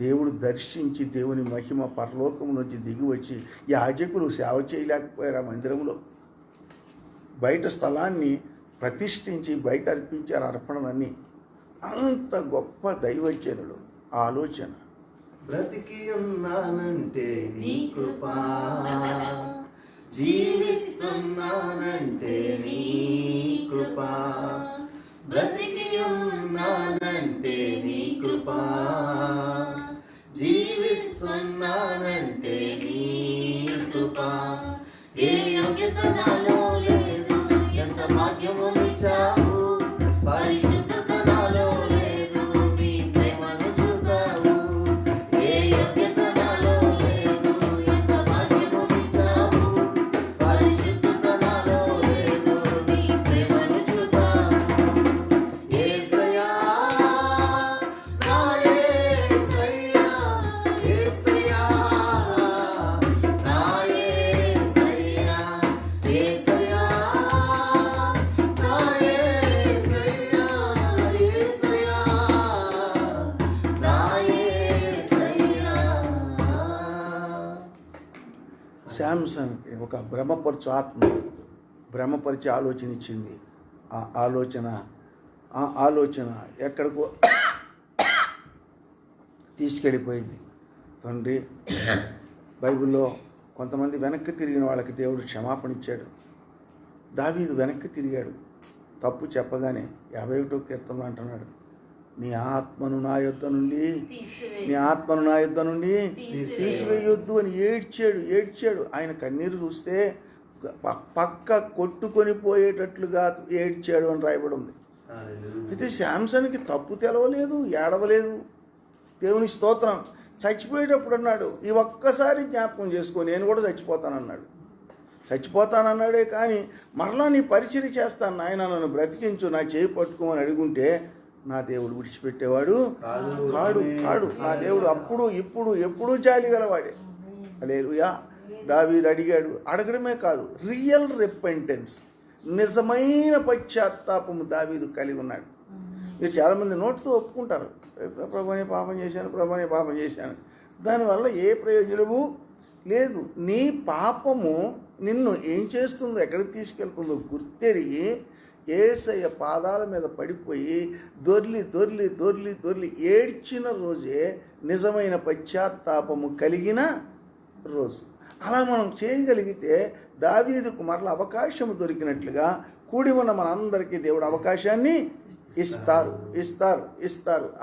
Speaker 1: దేవుడు దర్శించి దేవుని మహిమ పరలోకము నుంచి దిగి వచ్చి యాజకులు సేవ చేయలేకపోయారు. ఆ మందిరంలో బయట స్థలాన్ని ప్రతిష్ఠించి బయట అర్పించారు అర్పణలన్నీ. అంత గొప్ప దైవజనుడు ఆలోచన.
Speaker 2: బ్రతికి ఉన్నానంటే నీ కృపా, జీవిస్తున్నానంటే నీ కృపా, బ్రతికి ఉన్నానంటే నీ కృపా, జీవిస్తున్నానంటే నీ ఏ యోగ్యత నాలో లేదు, ఎంత భాగ్యమునిచ్చావు. పరిశుద్ధత నాలో లేదు, నీ ప్రేమను చూపావు. ఏ యోగ్యత నాలో లేదు, ఎంత భాగ్యమునిచ్చావు. పరిశుద్ధత నాలో లేదు, నీ ప్రేమను చూపావు. యేసయ్యా, నా యేసయ్యా, యేసయ్యా, నా యేసయ్యా, యేసయ్యా, నా యేసయ్యా, యేసయ్యా, నా యేసయ్యా.
Speaker 1: శాంసన్కి ఒక భ్రమపరిచే ఆలోచన ఇచ్చింది. ఆ ఆలోచన ఎక్కడికో తీసుకెళ్ళిపోయింది. తండ్రి, బైబిల్లో కొంతమంది వెనక్కి తిరిగిన వాళ్ళకి దేవుడు క్షమాపణ ఇచ్చాడు. దావీదు వెనక్కి తిరిగాడు. తప్పు చెప్పగానే 51వ కీర్తనలో అంటున్నాడు, నీ ఆత్మను నా యొద్ద నుండి తీసివేయొద్దు అని ఏడ్చాడు. ఆయన కన్నీరు చూస్తే పక్క కొట్టుకొని పోయేటట్లుగా ఏడ్చాడు అని రాయబడి ఉంది. అయితే శాంసన్కి తప్పు తెలవలేదు, ఏడవలేదు. దేవుని స్తోత్రం. చచ్చిపోయేటప్పుడు అన్నాడు, ఈ ఒక్కసారి జ్ఞాపకం చేసుకో, నేను కూడా చచ్చిపోతానన్నాడే కానీ మరలా నీ పరిచర్య చేస్తాను నాయన, నన్ను బ్రతికించు, నా చేయి పట్టుకోమని అడుగుంటే నా దేవుడు విడిచిపెట్టేవాడు కాడు. నా దేవుడు అప్పుడు ఇప్పుడు ఎప్పుడూ జాలి గలవాడే. హల్లెలూయా. దావీదు అడిగాడు. అడగడమే కాదు, రియల్ రిపెంటెన్స్, నిజమైన పశ్చాత్తాపము దావీదు కలిగి ఉన్నాడు. మీరు చాలామంది నోటితో ఒప్పుకుంటారు, ప్రభువే పాపం చేశాను. దానివల్ల ఏ ప్రయోజనము లేదు. నీ పాపము నిన్ను ఏం చేస్తుందో, ఎక్కడికి తీసుకెళ్తుందో గుర్తెరిగి యేసయ్య పాదాల మీద పడిపోయి దొర్లి ఏడ్చిన రోజే నిజమైన పశ్చాత్తాపము కలిగిన రోజు. అలా మనం చేయగలిగితే దావీదుకు మరల అవకాశం దొరికినట్లుగా కూడి ఉన్న మనందరికీ దేవుడు అవకాశాన్ని ఇస్తారు.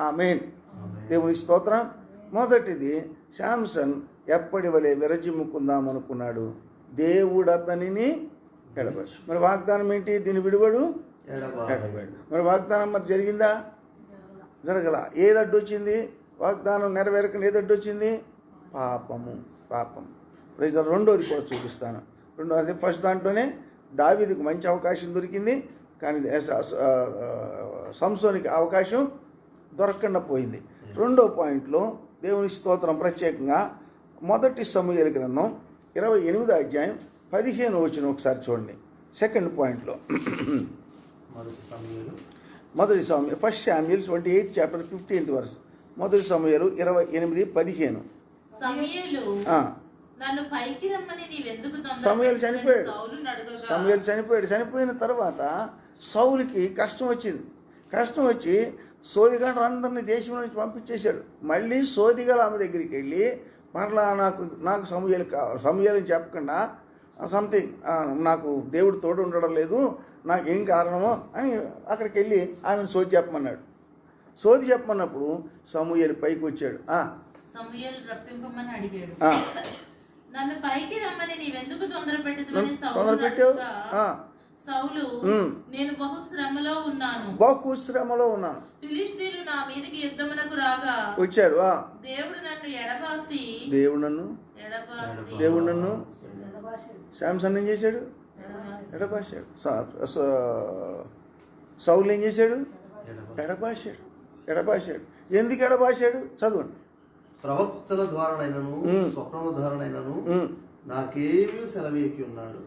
Speaker 1: ఆమేన్. దేవుని స్తోత్రం. మొదటిది, శాంసన్ ఎప్పటి వలె విరజిమ్ముకుందాం అనుకున్నాడు. దేవుడు అతనిని ఎడబాడు. మరి వాగ్దానం ఏంటి? దీన్ని విడివడు ఎడబాడు. మరి వాగ్దానం మరి జరిగిందా? జరగల. ఏది అడ్డొచ్చింది? వాగ్దానం నెరవేరకుండా ఏది అడ్డొచ్చింది? పాపం. ప్రజలు రెండోది కూడా చూపిస్తాను. రెండోది, ఫస్ట్ దాంట్లోనే దావీదుకు మంచి అవకాశం దొరికింది, కానీ సంసోనికి అవకాశం దొరకకుండా పోయింది. రెండో పాయింట్లో దేవుని స్తోత్రం ప్రత్యేకంగా మొదటి సమూయేలు గ్రంథం 28వ అధ్యాయం 15వ వచనం ఒకసారి చూడండి. సెకండ్ పాయింట్లో మొదటి సమూయేలు, first Samuel 28th chapter 15th verse. మొదటి సమూయేలు 28:15. సమూయేలు చనిపోయాడు. చనిపోయిన తర్వాత సౌలుకి కష్టం వచ్చి సోదిగాడు అందరినీ దేశం నుంచి పంపించేశాడు. మళ్ళీ సోదిగల ఆమె దగ్గరికి వెళ్ళి మరలా నాకు సమూయేలు అని చెప్పకుండా సంథింగ్ నాకు దేవుడు తోడు ఉండడం లేదు, నాకేం కారణమో అని అక్కడికి వెళ్ళి ఆమెను సోది చెప్పమన్నప్పుడు సమూయేలు పైకి వచ్చాడు.
Speaker 3: సమూయేలు రప్పింపమని అడిగాడు. నన్ను పైకి రమ్మని నీవెందుకు తొందర పెట్టావు? సౌలు, నేను బహుశ్రమలో ఉన్నాను. ఫిలిష్తీయులు నా మీదకి యుద్ధమునకు రాగా
Speaker 1: వచ్చారు.
Speaker 3: దేవుడు నన్ను ఎడబాసి
Speaker 1: శాంసన్ ఏం చేశాడు? ఎడబాశాడు. సౌలు ఏం చేశాడు? ఎడబాశాడు. ఎందుకు ఎడబాశాడు? చదవండి.
Speaker 2: ప్రవక్తల ద్వారానైనను స్వప్నముల ద్వారానైనను నాకేమీ సెలవీయకై ఉన్నాడు.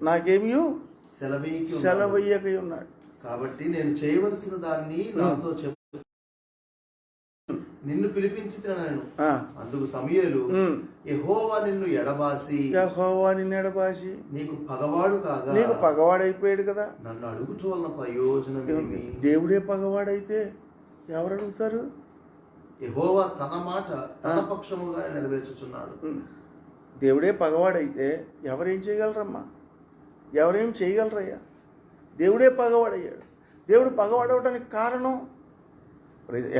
Speaker 2: కాబట్టి నేను చేయవలసిన దాన్ని నాతో చెప్పు, నిన్ను పిలిపించుతున్నాను. అందుకు సమూయేలు, యెహోవా నిన్ను ఎడబాసి నీకు పగవాడైపోయాడు కదా, నన్ను అడుగుట వలన ప్రయోజనం ఏమి?
Speaker 1: దేవుడే పగవాడైతే ఎవరు అడుగుతారు?
Speaker 2: యెహోవా తన మాట తన పక్షముగా నెరవేర్చుచున్నాడు.
Speaker 1: దేవుడే పగవాడైతే ఎవరేం చేయగలరమ్మా? ఎవరేం చేయగలరయ్యా? దేవుడే పగవాడయ్యాడు. దేవుడు పగవాడవడానికి కారణం,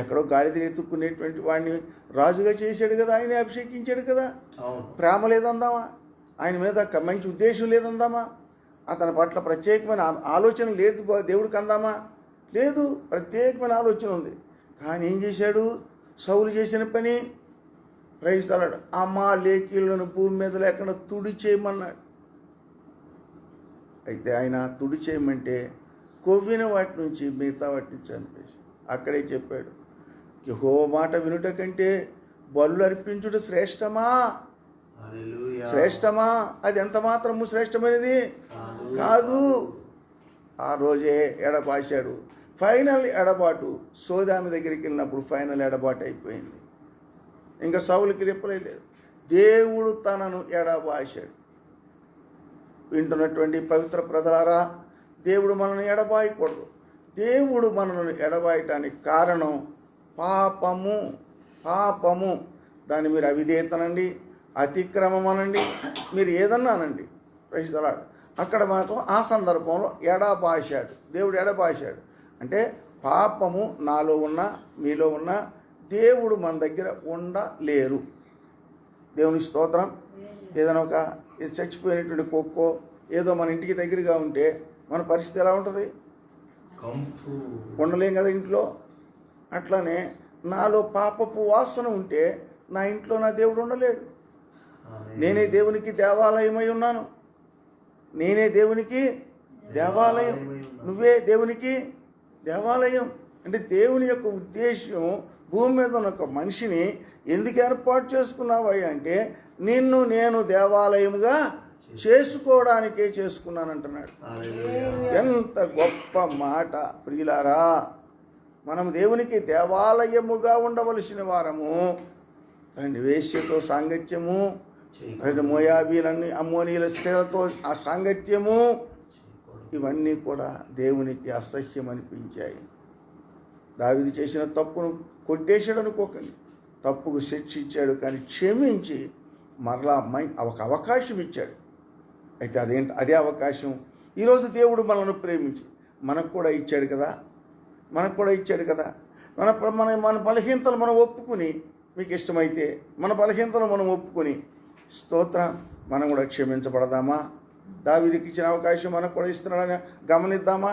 Speaker 1: ఎక్కడో గాడిద ఎత్తుక్కునేటువంటి వాడిని రాజుగా చేశాడు కదా, ఆయన అభిషేకించాడు కదా. ప్రేమ లేదందామా? ఆయన మీద మంచి ఉద్దేశం లేదందామా? అతని పట్ల ప్రత్యేకమైన ఆలోచన లేదు దేవుడికి అందామా? లేదు, ప్రత్యేకమైన ఆలోచన ఉంది. కానీ ఏం చేశాడు? సౌలు చేసిన పని ప్రైస్తలాడు, అమాలేకీయులను భూమి మీద లేకుండా తుడి చేయమన్నాడు. అయితే ఆయన తుడి చేయమంటే కొవ్విన వాటి నుంచి మిగతా వాటి నుంచి చంపేసి అక్కడే చెప్పాడు, యెహోవా మాట వినుట కంటే బలులు అర్పించుట శ్రేష్టమా?
Speaker 2: హల్లెలూయా.
Speaker 1: శ్రేష్టమా? అది ఎంత మాత్రము శ్రేష్టమైనది కాదు. ఆ రోజే ఎడబాశాడు. ఫైనల్ ఎడబాటు. సోదామి దగ్గరికి వెళ్ళినప్పుడు ఫైనల్ ఎడబాటు అయిపోయింది. ఇంకా సౌలుకి రెప్పలేదు. దేవుడు తనను ఎడబాశాడు. వింటున్నటువంటి పవిత్ర ప్రజలారా, దేవుడు మనల్ని ఎడబాయకూడదు. దేవుడు మనల్ని ఎడబాయటానికి కారణం పాపము. పాపము దాన్ని మీరు అవిధేయతనండి, అతిక్రమం అనండి, మీరు ఏదన్నా అనండి. ప్రశ్నలాడు అక్కడ మాత్రం ఆ సందర్భంలో ఎడబాశాడు. దేవుడు ఎడబాశాడు అంటే పాపము నాలో ఉన్న మీలో ఉన్న దేవుడు మన దగ్గర ఉండలేరు. దేవుని స్తోత్రం. ఏదైనా ఒక చచ్చిపోయినటువంటి కుక్కో ఏదో మన ఇంటికి దగ్గరగా ఉంటే మన పరిస్థితి ఎలా ఉంటుంది? ఉండలేం కదా ఇంట్లో. అట్లానే నాలో పాపపు వాసన ఉంటే నా ఇంట్లో నా దేవుడు ఉండలేడు. నేనే దేవునికి దేవాలయమై ఉన్నాను. నేనే దేవునికి దేవాలయం. నువ్వే దేవునికి దేవాలయం. అంటే దేవుని యొక్క ఉద్దేశం భూమి మీద ఉన్న ఒక మనిషిని ఎందుకు ఏర్పాటు చేసుకున్నావయ్యా అంటే నిన్ను నేను దేవాలయముగా చేసుకోవడానికే చేసుకున్నానంటున్నాడు. ఎంత గొప్ప మాట ప్రియులారా! మనం దేవునికి దేవాలయముగా ఉండవలసిన వారము. దాన్ని వేశ్యతో సాంగత్యము, మోయాబీలన్నీ అమ్మోనీల స్త్రీలతో ఆ సాంగత్యము, ఇవన్నీ కూడా దేవునికి అసహ్యం అనిపించాయి. దావీదు చేసిన తప్పును కొట్టేశాడు అనుకోకండి, తప్పుకు శిక్ష ఇచ్చాడు, కానీ క్షమించి మరలా ఒక అవకాశం ఇచ్చాడు. అయితే అదే అవకాశం ఈరోజు దేవుడు మనల్ని ప్రేమించి మనకు కూడా ఇచ్చాడు కదా. మన బలహీనతలు మనం ఒప్పుకుని, మీకు ఇష్టమైతే మన బలహీనతలు మనం ఒప్పుకొని స్తోత్రం, మనం కూడా క్షమించబడదామా? దావీదుకి ఇచ్చిన అవకాశం మనకు కూడా ఇస్తున్నాడని గమనిద్దామా?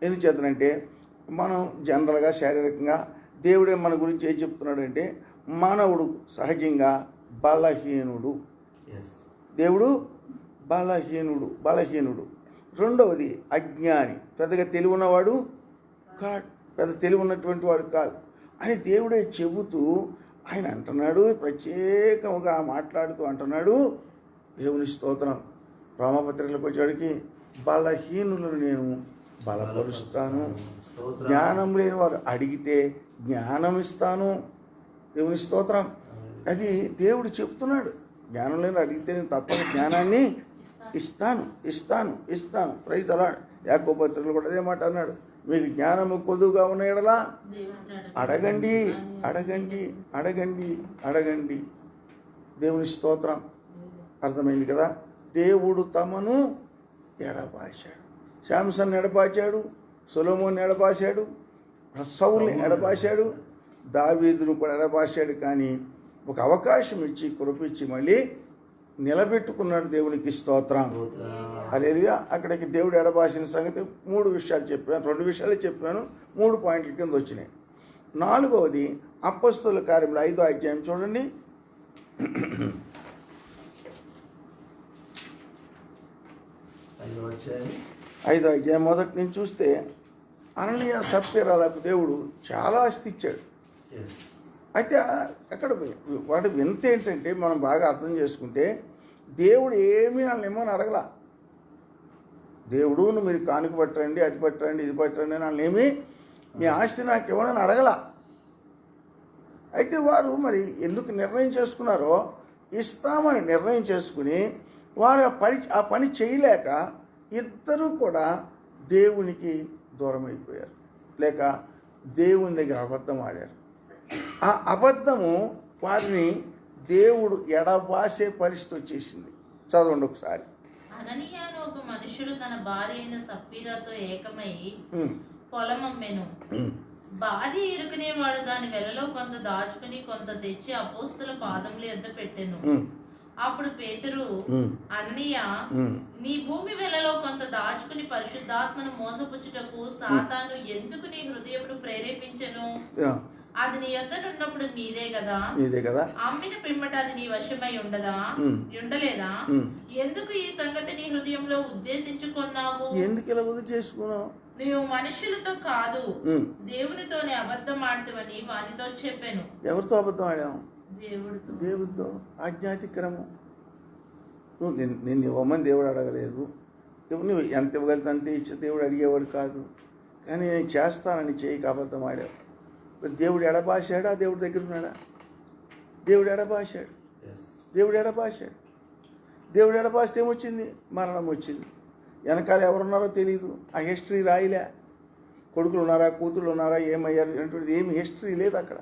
Speaker 1: ఎందుచేతనంటే మనం జనరల్గా శారీరకంగా దేవుడే మన గురించి ఏం చెప్తున్నాడంటే మానవుడు సహజంగా బలహీనుడు. దేవుడు బలహీనుడు. రెండవది అజ్ఞాని, పెద్దగా తెలివి ఉన్నవాడు కాదు, పెద్ద తెలివి ఉన్నటువంటి వాడు కాదు అని దేవుడే చెబుతూ ఆయన అంటున్నాడు, ప్రత్యేకంగా మాట్లాడుతూ అంటున్నాడు. దేవుని స్తోత్రం. రామపత్రికలకు వచ్చేవాడికి బలహీనులను నేను బలపరుస్తాను, జ్ఞానం లేని వారు అడిగితే జ్ఞానం ఇస్తాను. దేవుని స్తోత్రం. అది దేవుడు చెప్తున్నాడు. జ్ఞానం లేని అడిగితే నేను తప్పని జ్ఞానాన్ని ఇస్తాను. Praise the lord. యాకోబు పత్రికలో కూడా అదే మాట అన్నాడు, మీకు జ్ఞానము కొద్దుగా ఉన్న ఎడలా అడగండి. దేవుని స్తోత్రం. అర్థమైంది కదా. దేవుడు తమను ఎడబాశాడు. శాంసన్ ఎడబాశాడు, సొలొమోన్ ఎడబాశాడు, సౌల్ని ఎడబాశాడు, దావీదును కూడా ఎడబాశాడు. కానీ ఒక అవకాశం ఇచ్చి కృపించి మళ్ళీ నిలబెట్టుకున్నాడు. దేవునికి స్తోత్రం. హల్లెలూయా. అక్కడికి దేవుడు ఎడబాసిన సంగతి 3 విషయాలు చెప్పాను, 2 విషయాలు చెప్పాను, 3 పాయింట్ల కింద వచ్చినాయి. 4వది అపొస్తలుల కార్యములు 5వ అధ్యాయం చూడండి. 5వ అధ్యాయం మొదటి నుంచి చూస్తే అననీయ సప్ఫీరాలకు దేవుడు చాలా ఆస్తి ఇచ్చాడు. అయితే అక్కడ వాటి వింత ఏంటంటే మనం బాగా అర్థం చేసుకుంటే దేవుడు ఏమీ వాళ్ళేమని అడగల. దేవుడు మీరు కానుక పట్టండి, అది పట్టండి, ఇది పట్టండి అని వాళ్ళేమీ మీ ఆస్తి నాకు ఇవ్వనని అడగల. అయితే వారు మరి ఎందుకు నిర్ణయం చేసుకున్నారో ఇస్తామని నిర్ణయం చేసుకుని వారు ఆ పని చేయలేక ఇద్దరూ కూడా దేవునికి దూరం అయిపోయారు, లేక దేవుని దగ్గర అబద్ధం ఆడారు. ఆ అబద్ధము వారిని దేవుడు ఎడబాసే పరిస్థితి వచ్చేసింది. చదవండి ఒకసారి.
Speaker 3: అననీయ అను ఒక మనుషుడు తన భార్య అయిన సప్పీరాతో ఏకమై పొలం అమ్మెను. భార్య ఇరుకునేవాడు దాని వెలలో కొంత దాచుకుని కొంత తెచ్చి అపోస్తల పాదముల యొద్ద పెట్టెను. అప్పుడు పేతురు,
Speaker 1: ఉమ్,
Speaker 3: అన్నయ్య,
Speaker 1: ఉమ్.
Speaker 3: నీ భూమి వెలలో కొంత దాచుకుని పరిశుద్ధాత్మను మోసపుచ్చుటకు సాతాను ఎందుకు నీ హృదయమును ప్రేరేపించెను?
Speaker 1: యా,
Speaker 3: అది నీ యొద్ద ఉన్నప్పుడు నీదే కదా.
Speaker 1: ఇదే కదా.
Speaker 3: అమ్మిన పిమ్మట అది నీ వశమై ఉండదా?
Speaker 1: ఉమ్.
Speaker 3: ఉండలేదా?
Speaker 1: ఉమ్.
Speaker 3: ఎందుకు ఈ సంగతి నీ హృదయంలో ఉద్దేశించుకున్నావు?
Speaker 1: ఎందుకు ఇలా వదిలి చేసుకున్నావు?
Speaker 3: నీవు మనుషులతో కాదు
Speaker 1: ఉమ్.
Speaker 3: దేవునితోనే అబద్ధం ఆడుతావని వానితో చెప్పాను.
Speaker 1: ఎవరితో అబద్ధం ఆడాము?
Speaker 3: దేవుడితో.
Speaker 1: దేవుడితో. ఆజ్ఞాతిక్రమం. నువ్వు నిన్ను ఇవ్వమని దేవుడు అడగలేదు. నువ్వు ఎంత ఇవ్వగలితే అంతే ఇచ్చే దేవుడు అడిగేవాడు కాదు. కానీ నేను చేస్తానని చేయక అబద్ధం ఆడావు. దేవుడు ఎడబాశాడా? దేవుడి దగ్గర ఉన్నాడా? దేవుడు ఎడబాశాడు. దేవుడు ఎడబాశాడు. దేవుడు ఎడబాస్తే ఏమొచ్చింది? మరణం వచ్చింది. వెనకాల ఎవరున్నారో తెలియదు. ఆ హిస్టరీ రాయిలే. కొడుకులు ఉన్నారా, కూతుళ్ళు ఉన్నారా, ఏమయ్యారు అనేటువంటిది ఏమి హిస్టరీ లేదు అక్కడ.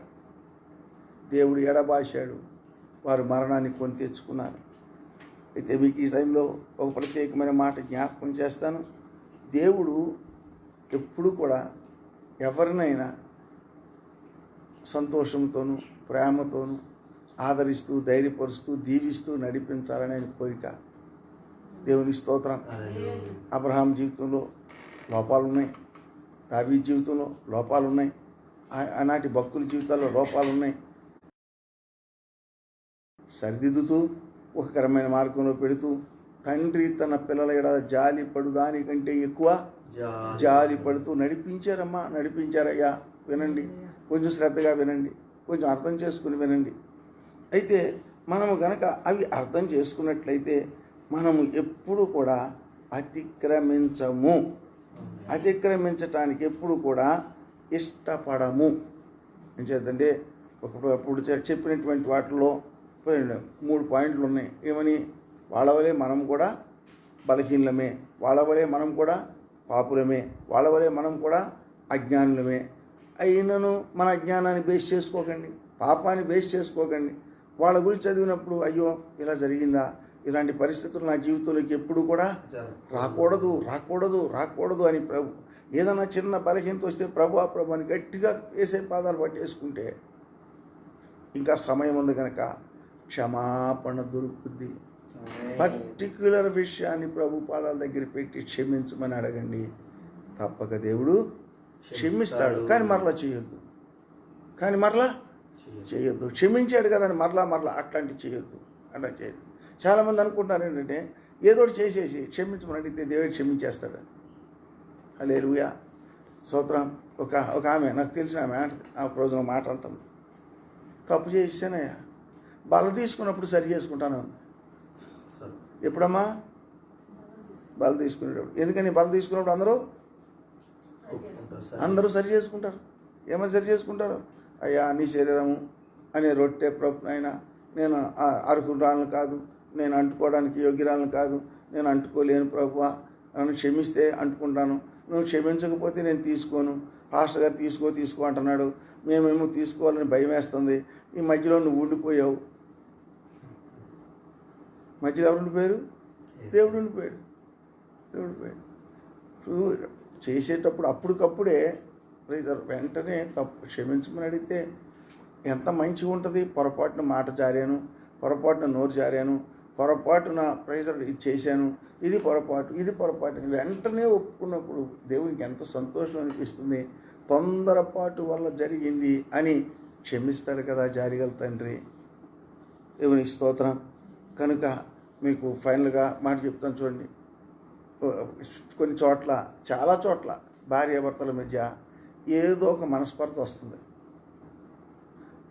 Speaker 1: దేవుడు ఎడబాశాడు. వారు మరణాన్ని కొని తెచ్చుకున్నారు. అయితే మీకు ఈ టైంలో ఒక ప్రత్యేకమైన మాట జ్ఞాపకం చేస్తాను. దేవుడు ఎప్పుడు కూడా ఎవరినైనా సంతోషంతోనూ ప్రేమతోనూ ఆదరిస్తూ ధైర్యపరుస్తూ దీవిస్తూ నడిపించాలని ఆయన కోరిక. దేవుని స్తోత్రం. అబ్రహాం జీవితంలో లోపాలు ఉన్నాయి, దావీదు జీవితంలో లోపాలు ఉన్నాయి, ఆనాటి భక్తుల జీవితాల్లో లోపాలు ఉన్నాయి. సరిదిద్దుతూ ఒకకరమైన మార్గంలో పెడుతూ తండ్రి తన పిల్లల ఎడల జాలి పడు దానికంటే ఎక్కువ జాలి పడుతూ నడిపించారమ్మా, నడిపించారయ్యా. వినండి, కొంచెం శ్రద్ధగా వినండి, కొంచెం అర్థం చేసుకుని వినండి. అయితే మనము గనక అవి అర్థం చేసుకున్నట్లయితే మనము ఎప్పుడు కూడా అతిక్రమించటానికి ఎప్పుడు కూడా ఇష్టపడము. ఏం చేద్దంటే ఇప్పుడు చెప్పినటువంటి వాటిలో 3 పాయింట్లు ఉన్నాయి. ఏమని? వాళ్ళ వలే మనం కూడా బలహీనలమే, వాళ్ళ వలే మనం కూడా పాపులమే, వాళ్ళ వలే మనం కూడా అజ్ఞానులమే. అయినను మన అజ్ఞానాన్ని బేస్ చేసుకోకండి, పాపాన్ని బేస్ చేసుకోకండి. వాళ్ళ గురించి చదివినప్పుడు అయ్యో ఇలా జరిగిందా, ఇలాంటి పరిస్థితులు నా జీవితంలోకి ఎప్పుడు కూడా రాకూడదు అని ప్రభు ఏదైనా చిన్న బలహీనత వస్తే ప్రభు అని గట్టిగా వేసే పాదాలు పట్టేసుకుంటే ఇంకా సమయం ఉంది కనుక క్షమాపణ దొరుకుద్ది. పర్టిక్యులర్ విషయాన్ని ప్రభు పాదాల దగ్గర పెట్టి క్షమించమని అడగండి. తప్పక దేవుడు క్షమిస్తాడు. కానీ మరలా చేయొద్దు. క్షమించాడు కదా అని మరలా అట్లాంటివి చేయొద్దు. అట్లా చేయొద్దు. చాలామంది అనుకుంటారు ఏంటంటే ఏదో చేసేసి క్షమించమని అడిగితే దేవుడు క్షమించేస్తాడు. హల్లెలూయా, స్తోత్రం. ఒక ఆమె, నాకు తెలిసిన ఆమె ఆ రోజున మాట అంటుంది, తప్పు చేసానయ్యా, బల తీసుకున్నప్పుడు సరి చేసుకుంటాను. ఎప్పుడమ్మా? బల తీసుకునేటప్పుడు. ఎందుకని బల తీసుకున్నప్పుడు అందరూ సరి చేసుకుంటారు. ఏమైనా సరి చేసుకుంటారు? అయ్యా, నీ శరీరము అనే రొట్టె అయినా నేను అర్హురాలను కాదు, నేను అంటుకోవడానికి యోగ్యురాలను కాదు, నేను అంటుకోలేను ప్రభువా, నన్ను క్షమిస్తే అంటుకుంటాను, నువ్వు క్షమించకపోతే నేను తీసుకోను. పాస్టర్ గారు తీసుకో అంటున్నాడు, మేమేమో తీసుకోవాలని భయం వేస్తుంది. ఈ మధ్యలో నువ్వు ఉండిపోయావు. మధ్యలో ఎవరు ఉండిపోయారు? దేవుడు ఉండిపోయాడు. చేసేటప్పుడు అప్పటికప్పుడే వెంటనే తప్పు క్షమించమని అడిగితే ఎంత మంచిగా ఉంటుంది. పొరపాటున మాట జారాను, పొరపాటున నోరు జారాను, పొరపాటున ఇది చేశాను, ఇది పొరపాటు వెంటనే ఒప్పుకున్నప్పుడు దేవునికి ఎంత సంతోషం అనిపిస్తుంది. తొందరపాటు వల్ల జరిగింది అని క్షమిస్తాడు కదా జారిగల తండ్రి. దేవుని స్తోత్రం. కనుక మీకు ఫైనల్గా మాట చెప్తాను చూడండి. కొన్ని చోట్ల, చాలా చోట్ల భార్యాభర్తల మధ్య ఏదో ఒక మనస్పర్ధ వస్తుంది.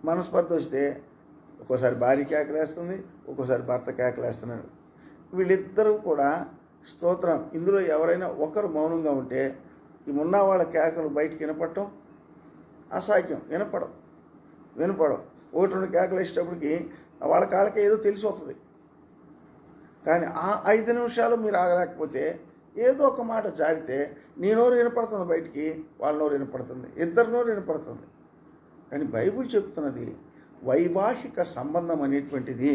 Speaker 1: మనస్పర్ధ వస్తే ఒక్కోసారి భార్య కేకలేస్తుంది, ఒక్కోసారి భర్త కేకలేస్తున్నాడు. వీళ్ళిద్దరూ కూడా స్తోత్రం. ఇందులో ఎవరైనా ఒకరు మౌనంగా ఉంటే ఈ ఉన్న వాళ్ళ కేకలు బయటికి వినపడటం అసాధ్యం. వినపడవు. 1-2 కేకలు వేసేటప్పటికి వాళ్ళ కాళ్ళకి ఏదో తెలిసి వస్తుంది. కానీ ఆ 5 నిమిషాలు మీరు ఆగలేకపోతే ఏదో ఒక మాట జారితే నీ నోరు వినపడుతుంది బయటికి, వాళ్ళ నోరు వినపడుతుంది, ఇద్దరి నోరు వినపడుతుంది. కానీ బైబిల్ చెప్తున్నది వైవాహిక సంబంధం అనేటువంటిది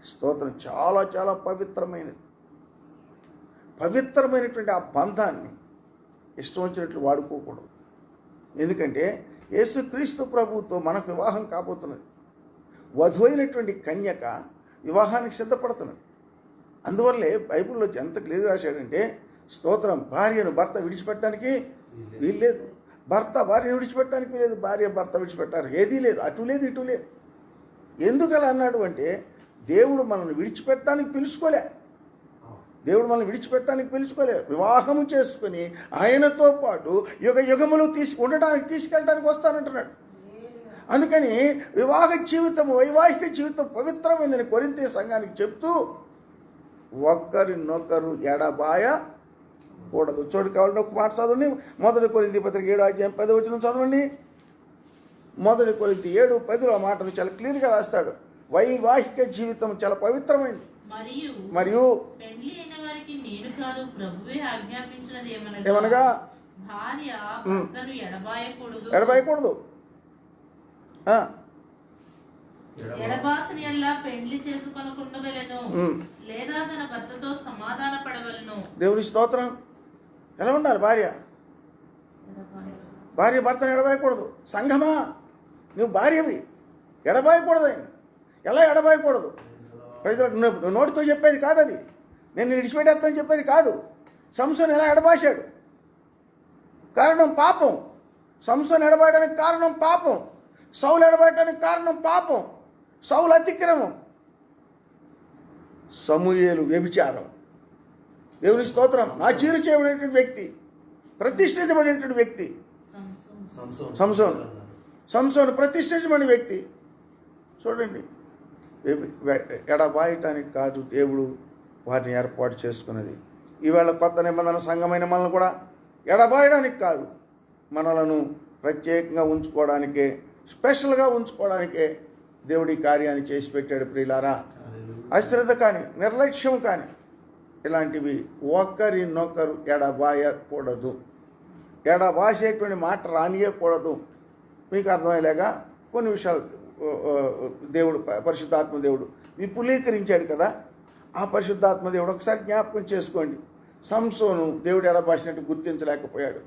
Speaker 1: స్తోత్రం చాలా చాలా పవిత్రమైనటువంటి ఆ బంధాన్ని ఇష్టం వచ్చినట్లు వాడుకోకూడదు. ఎందుకంటే యేసుక్రీస్తు ప్రభువుతో మనకు వివాహం కాబోతున్నది. వధువైనటువంటి కన్యక వివాహానికి సిద్ధపడుతున్నది. అందువల్లే బైబిల్లో ఎంత క్లియర్ రాశాడంటే, స్తోత్రం, భార్యను భర్త విడిచిపెట్టడానికి వీల్లేదు, భర్త భార్యను విడిచిపెట్టడానికి లేదు, భార్య భర్త విడిచిపెట్టారు, ఏదీ లేదు, అటు లేదు ఇటు లేదు. ఎందుకు అలా అన్నాడు అంటే, దేవుడు మనల్ని విడిచిపెట్టడానికి పిలుచుకోలే. దేవుడు మనల్ని విడిచిపెట్టడానికి పిలుచుకోలే. వివాహము చేసుకుని ఆయనతో పాటు యుగ యుగములు ఉండడానికి తీసుకెళ్ళడానికి వస్తానంటున్నాడు. అందుకని వైవాహిక జీవితం పవిత్రమైందని కొరింథీ సంఘానికి చెప్తూ ఒకరినొకరు ఎడబాయకూడదు. చూడు, కావాలంటే ఒక మాట చదవండి. 1 కొరింథీ పత్రిక 7:10 చదవండి. 1 కొరింథీ 7:10 మాటను చాలా క్లియర్గా రాస్తాడు. వైవాహిక జీవితం చాలా పవిత్రమైంది. మరియు
Speaker 3: పెండ్లి అయిన వారికి నేను కాదు, ప్రభువే ఆజ్ఞాపించినది
Speaker 1: ఏమనగా
Speaker 3: భార్య భర్తను
Speaker 1: ఎడబాయకూడదు.
Speaker 3: ఎడబాసిన ఎడల పెండ్లి చేసుకొనకుండవలెను, లేదా తన భర్తతో సమాధాన పడవలెను.
Speaker 1: దేవుని స్తోత్రం. ఎలా ఉండాలి భార్య భర్తను ఎడబాయకూడదు. సంఘమా, నువ్వు భార్యవి, ఎడబాయకూడదు. ఎలా ఎడబాయకూడదు? నోటితో చెప్పేది కాదు అది. నేను విడిచిపెట్టేస్తానని చెప్పేది కాదు. సంసోను ఎలా ఎడబాశాడు? కారణం పాపం. సంసోను ఎడబాయడానికి కారణం పాపం. సౌలు ఎడబాయడానికి కారణం పాపం. సౌలు అతిక్రమం, సమూయేలు వ్యభిచారం. దేవుని స్తోత్రం. నా చీరు చేయబడినటువంటి వ్యక్తి, ప్రతిష్ఠితమైనటువంటి వ్యక్తి సంసోను ప్రతిష్ఠితమైన వ్యక్తి. చూడండి, ఎడబాయటానికి కాదు దేవుడు వారిని ఏర్పాటు చేసుకున్నది. ఈవేళ కొత్త నిబంధన సంఘమైన మనల్ని కూడా ఎడబాయడానికి కాదు, మనలను ప్రత్యేకంగా ఉంచుకోవడానికే, స్పెషల్గా ఉంచుకోవడానికే దేవుడి కార్యాన్ని చేసి పెట్టాడు. ప్రియులారా, అశ్రద్ధ కానీ, నిర్లక్ష్యం కానీ, ఇలాంటివి ఒకరినొకరు ఎడబాయకూడదు. ఎడబాసేటువంటి మాట రానియకూడదు. మీకు అర్థమయ్యేలాగా కొన్ని విషయాలు దేవుడు, పరిశుద్ధాత్మ దేవుడు విపులీకరించాడు కదా. ఆ పరిశుద్ధాత్మ దేవుడు ఒకసారి జ్ఞాపకం చేసుకోండి. సంసోను దేవుడు ఎడబాసినట్టు గుర్తించలేకపోయాడు.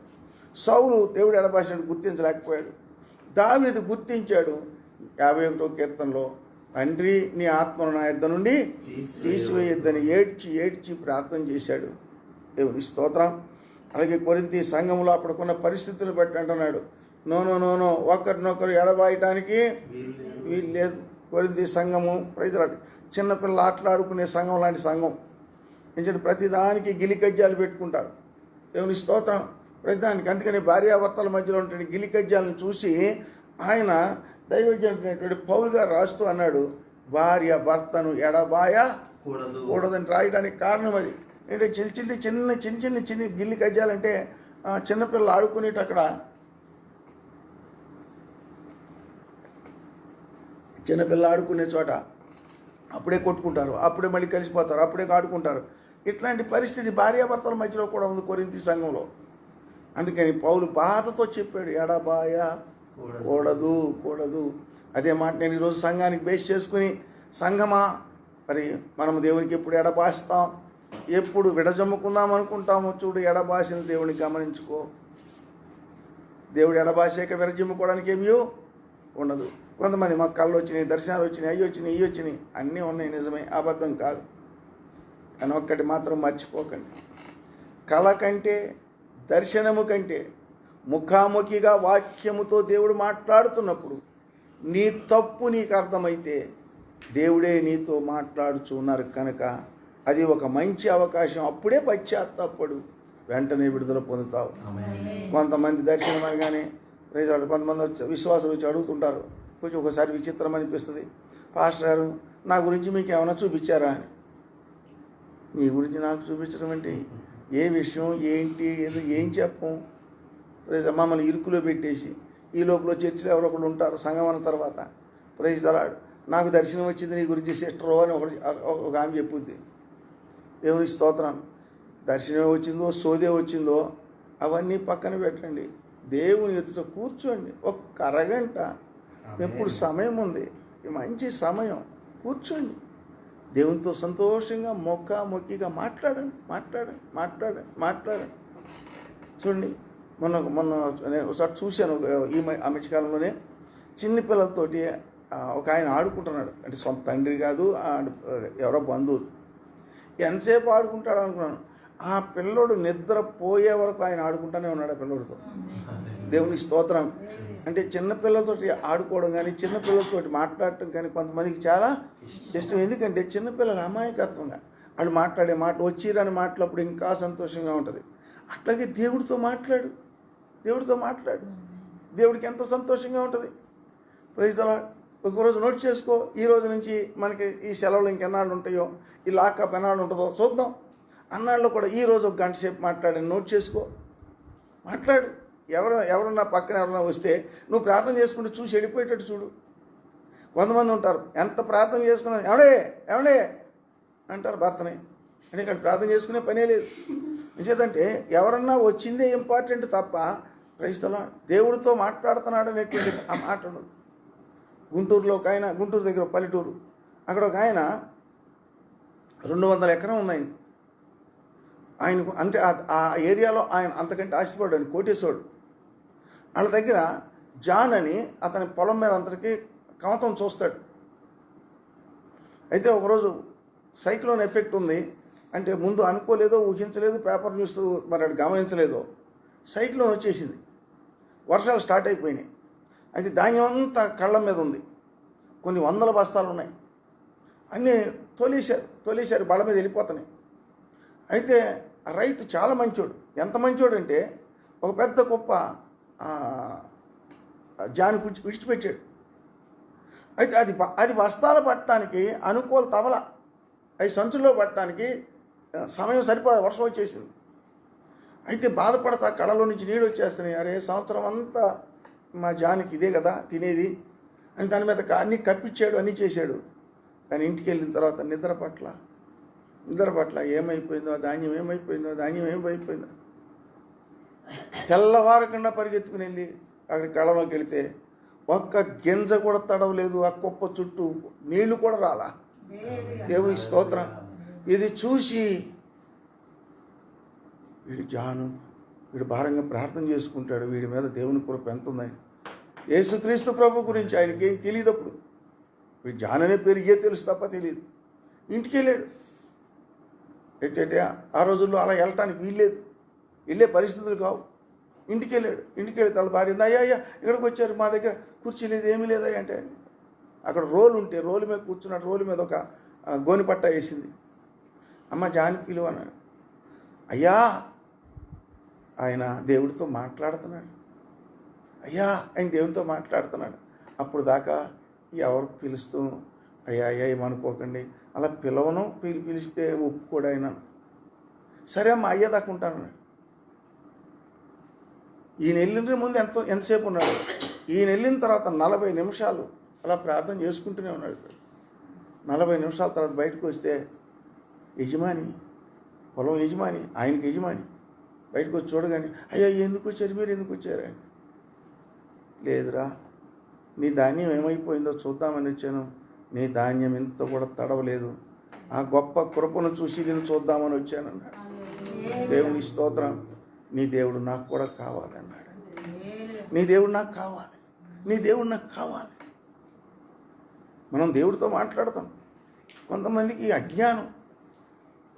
Speaker 1: సౌలు దేవుడు ఎడబాసినట్టు గుర్తించలేకపోయాడు. దావీదు గుర్తించాడు. 51వ కీర్తనలో, తండ్రి నీ ఆత్మను నా యొద్ద నుండి తీసివేయొద్దని ఏడ్చి ప్రార్థన చేశాడు. దేవుని స్తోత్రం. అలాగే కొరింథీ సంఘంలో అప్పుడుకున్న పరిస్థితులను బట్టి అంటున్నాడు, నో ఒకరినొకరు ఎడబాయటానికి వీలు లేదు. కొరింథీ సంఘము ప్రజలు చిన్నపిల్లలు ఆటలాడుకునే సంఘం లాంటి సంఘం. ఎందుకంటే ప్రతిదానికి గిలికజ్జాలు పెట్టుకుంటారు. దేవుని స్తోత్రం. ప్రతిదానికి. అందుకని భార్యాభర్తల మధ్యలో ఉంటే గిలికజ్జాలను చూసి ఆయన దైవజనుడైనటువంటి పౌలు గారు రాస్తూ అన్నాడు, భార్య భర్తను ఎడబాయకూడదని రాయడానికి కారణం అది. అంటే చిన్న గిల్లి కజ్జాలంటే చిన్నపిల్లలు ఆడుకునేట అక్కడ చిన్నపిల్లలు ఆడుకునే చోట అప్పుడే కొట్టుకుంటారు, అప్పుడే మళ్ళీ కలిసిపోతారు, అప్పుడే ఆడుకుంటారు. ఇట్లాంటి పరిస్థితి భార్యాభర్తల మధ్యలో కూడా ఉంది కొరింథీ సంఘంలో. అందుకని పౌలు బాధతో చెప్పాడు, కూడదు. అదే మాట నేను ఈరోజు సంఘానికి బేస్ చేసుకుని, సంఘమా మరి మనము దేవునికి ఎప్పుడు ఎడబాస్తాం, ఎప్పుడు విడజమ్ముకుందాం అనుకుంటామో చూడు, ఎడబాసిన దేవుని గమనించుకో. దేవుడు ఎడబాసాక విరజమ్ముకోవడానికి ఏమీ ఉండదు. కొంతమంది మాకు కళ్ళు వచ్చినాయి, దర్శనాలు వచ్చినాయి, అవి వచ్చినాయి, ఇవి వచ్చినాయి, అన్నీ ఉన్నాయి, నిజమే, అబద్ధం కాదు. కానీ ఒక్కటి మాత్రం మర్చిపోకండి, కళ కంటే, దర్శనము కంటే ముఖాముఖిగా వాక్యముతో దేవుడు మాట్లాడుతున్నప్పుడు నీ తప్పు నీకు అర్థమైతే దేవుడే నీతో మాట్లాడుచున్నారు కనుక అది ఒక మంచి అవకాశం. అప్పుడే పశ్చాత్తాపడు, వెంటనే విడుదల పొందుతావు. కొంతమంది దర్శనం అనగానే కొంతమంది విశ్వాసం వచ్చి అడుగుతుంటారు, కొంచెం ఒకసారి విచిత్రం అనిపిస్తుంది, పాస్టర్ గారు నా గురించి మీకు ఏమైనా చూపించారా అని. నీ గురించి నాకు చూపించడం అంటే ఏ విషయం ఏంటి ఏం చెప్పం? మమ్మల్ని ఇరుకులో పెట్టేసి ఈ లోపల చర్చిలో ఎవరో ఒకళ్ళు ఉంటారు సంఘం అన్న తర్వాత, ప్రైజ్ దలాడు నాకు దర్శనం వచ్చింది నీ గురించి సిస్టరో అని ఒక ఆమె చెప్పుద్ది. దేవుని స్తోత్రం. దర్శనం వచ్చిందో సోదే వచ్చిందో అవన్నీ పక్కన పెట్టండి, దేవుని ఎదుట కూర్చోండి. ఒక్క అరగంట ఎప్పుడు సమయం ఉంది, మంచి సమయం, కూర్చోండి, దేవునితో సంతోషంగా మొక్కిగా మాట్లాడండి. చూడండి, మొన్న ఒకసారి చూశాను ఈ మధ్యకాలంలోనే, చిన్న పిల్లలతోటి ఒక ఆయన ఆడుకుంటున్నాడు. అంటే సొంత తండ్రి కాదు, ఎవరో బంధువులు. ఎంతసేపు ఆడుకుంటాడు అనుకున్నాను. ఆ పిల్లోడు నిద్ర పోయే వరకు ఆయన ఆడుకుంటూనే ఉన్నాడు ఆ పిల్లోడితో. దేవునికి స్తోత్రం. అంటే చిన్నపిల్లలతో ఆడుకోవడం కానీ, చిన్నపిల్లలతో మాట్లాడటం కానీ కొంతమందికి చాలా ఇష్టం. ఎందుకంటే చిన్నపిల్లల అమాయకత్వంగా వాళ్ళు మాట్లాడే మాట, వచ్చిరని మాటలప్పుడు ఇంకా సంతోషంగా ఉంటుంది. అట్లాగే దేవుడితో మాట్లాడు, దేవుడికి ఎంత సంతోషంగా ఉంటుంది. Praise the lord. ఒకరోజు నోట్ చేసుకో, ఈ రోజు నుంచి మనకి ఈ సెలవులు ఇంకెన్నాళ్ళు ఉంటాయో, ఈ లాకప్ ఎన్నాళ్ళు ఉంటుందో చూద్దాం. అన్నాళ్ళు కూడా ఈరోజు ఒక గంట సేపు మాట్లాడని నోట్ చేసుకో, మాట్లాడు. ఎవరన్నా పక్కన ఎవరన్నా వస్తే నువ్వు ప్రార్థన చేసుకుంటే చూసి వెళ్ళిపోయేటట్టు చూడు. కొంతమంది ఉంటారు, ఎంత ప్రార్థన చేసుకున్నా ఏమండే అంటారు భర్తని. అంటే ఇక్కడ ప్రార్థన చేసుకునే పనే లేదు. నిజేదంటే ఎవరన్నా వచ్చిందే ఇంపార్టెంట్ తప్ప, ప్రైజ్ ది లార్డ్, దేవుడితో మాట్లాడుతున్నాడు అనేటువంటి ఆ మాట ఉండదు. గుంటూరులో ఒక ఆయన, గుంటూరు దగ్గర పల్లెటూరు, అక్కడ ఒక ఆయన 200 ఎకరం ఉంది ఆయనకు. అంటే ఆ ఏరియాలో ఆయన అంతకంటే ఆశపడ్డాడు, ఆయన కోటేశ్వరుడు. వాళ్ళ దగ్గర జాన్ అని అతని పొలం మీద అందరికీ కమతం చూస్తాడు. అయితే ఒకరోజు సైక్లోన్ ఎఫెక్ట్ ఉంది అంటే ముందు అనుకోలేదో, ఊహించలేదు, పేపర్ న్యూస్ మరి అది గమనించలేదో, సైక్లోన్ వచ్చేసింది, వర్షాలు స్టార్ట్ అయిపోయినాయి. అయితే ధాన్యం అంతా కళ్ళ మీద ఉంది, కొన్ని 100 బస్తాలు ఉన్నాయి, అన్నీ తోలేశారు, బళ్ళ మీద వెళ్ళిపోతున్నాయి. అయితే ఆ రైతు చాలా మంచోడు. ఎంత మంచోడు అంటే ఒక పెద్ద కుప్ప జాను విడిచిపెట్టాడు. అయితే అది బస్తాలు పట్టడానికి అనుకూల తవల, అవి సంచుల్లో పట్టడానికి సమయం సరిపడా, వర్షం వచ్చేసింది. అయితే బాధపడతా కళ్ళలో నుంచి నీళ్ళు వచ్చేస్తున్నాయి. అరే, సంవత్సరం అంతా మా జానికి ఇదే కదా తినేది అని దాని మీద అన్నీ కప్పించాడు, అన్నీ చేశాడు. కానీ ఇంటికి వెళ్ళిన తర్వాత నిద్ర పట్ల ఏమైపోయిందో, ధాన్యం ఏమైపోయిందో తెల్లవారకుండా పరిగెత్తుకుని వెళ్ళి అక్కడి కళ్ళలోకి వెళితే ఒక్క గింజ కూడా తడవలేదు. ఆ కుప్ప చుట్టూ నీళ్లు కూడా రాలా. దేవునికి స్తోత్రం. ఇది చూసి వీడు భారంగా ప్రార్థన చేసుకుంటాడు, వీడి మీద దేవుని కృప ఎంత ఉందని. యేసుక్రీస్తు ప్రభు గురించి ఆయనకి ఏం తెలియదు. అప్పుడు వీడు జాన్ అనే పేరు తెలుసు తప్ప తెలియదు. ఇంటికి వెళ్ళాడు. అయితే ఆ రోజుల్లో అలా వెళ్ళటానికి వీల్లేదు, వెళ్ళే పరిస్థితులు కావు. ఇంటికి వెళ్ళి తన భార్య, అయ్యా ఇక్కడికి వచ్చారు, మా దగ్గర కుర్చీ లేదు, ఏమీ లేదా అంటే, అక్కడ రోలు ఉంటే రోలు మీద కూర్చున్నాడు. రోలు మీద ఒక గోనిపట్ట వేసింది. అమ్మ జాన్ పిలువ అన్నాడు. అయ్యా, ఆయన దేవుడితో మాట్లాడుతున్నాడు. అప్పుడు దాకా ఎవరు పిలుస్తూ అయ్యా ఏమనుకోకండి, అలా పిలవను, పిలిస్తే ఒప్పుకోడు ఆయన. సరే అమ్మ, అయ్యేదాకా ఉంటాను. ఈయన వెళ్ళిన ముందు ఎంతసేపు ఉన్నాడు. ఈయన వెళ్ళిన తర్వాత 40 నిమిషాలు అలా ప్రార్థన చేసుకుంటూనే ఉన్నాడు. 40 నిమిషాల తర్వాత బయటకు వస్తే యజమాని, పొలం యజమాని, ఆయనకి యజమాని బయటకు వచ్చి చూడగానే, అయ్యా ఎందుకు వచ్చారు, మీరు ఎందుకు వచ్చారు? లేదురా, నీ ధాన్యం ఏమైపోయిందో చూద్దామని వచ్చాను. నీ ధాన్యం ఇంత కూడా తడవలేదు, ఆ గొప్ప కృపను చూసి నేను చూద్దామని వచ్చాను అన్నాడు. దేవుని స్తోత్రం. నీ దేవుడు నాకు కూడా కావాలన్నాడు. నీ దేవుడు నాకు కావాలి. మనం దేవుడితో మాట్లాడతాం. కొంతమందికి అజ్ఞానం,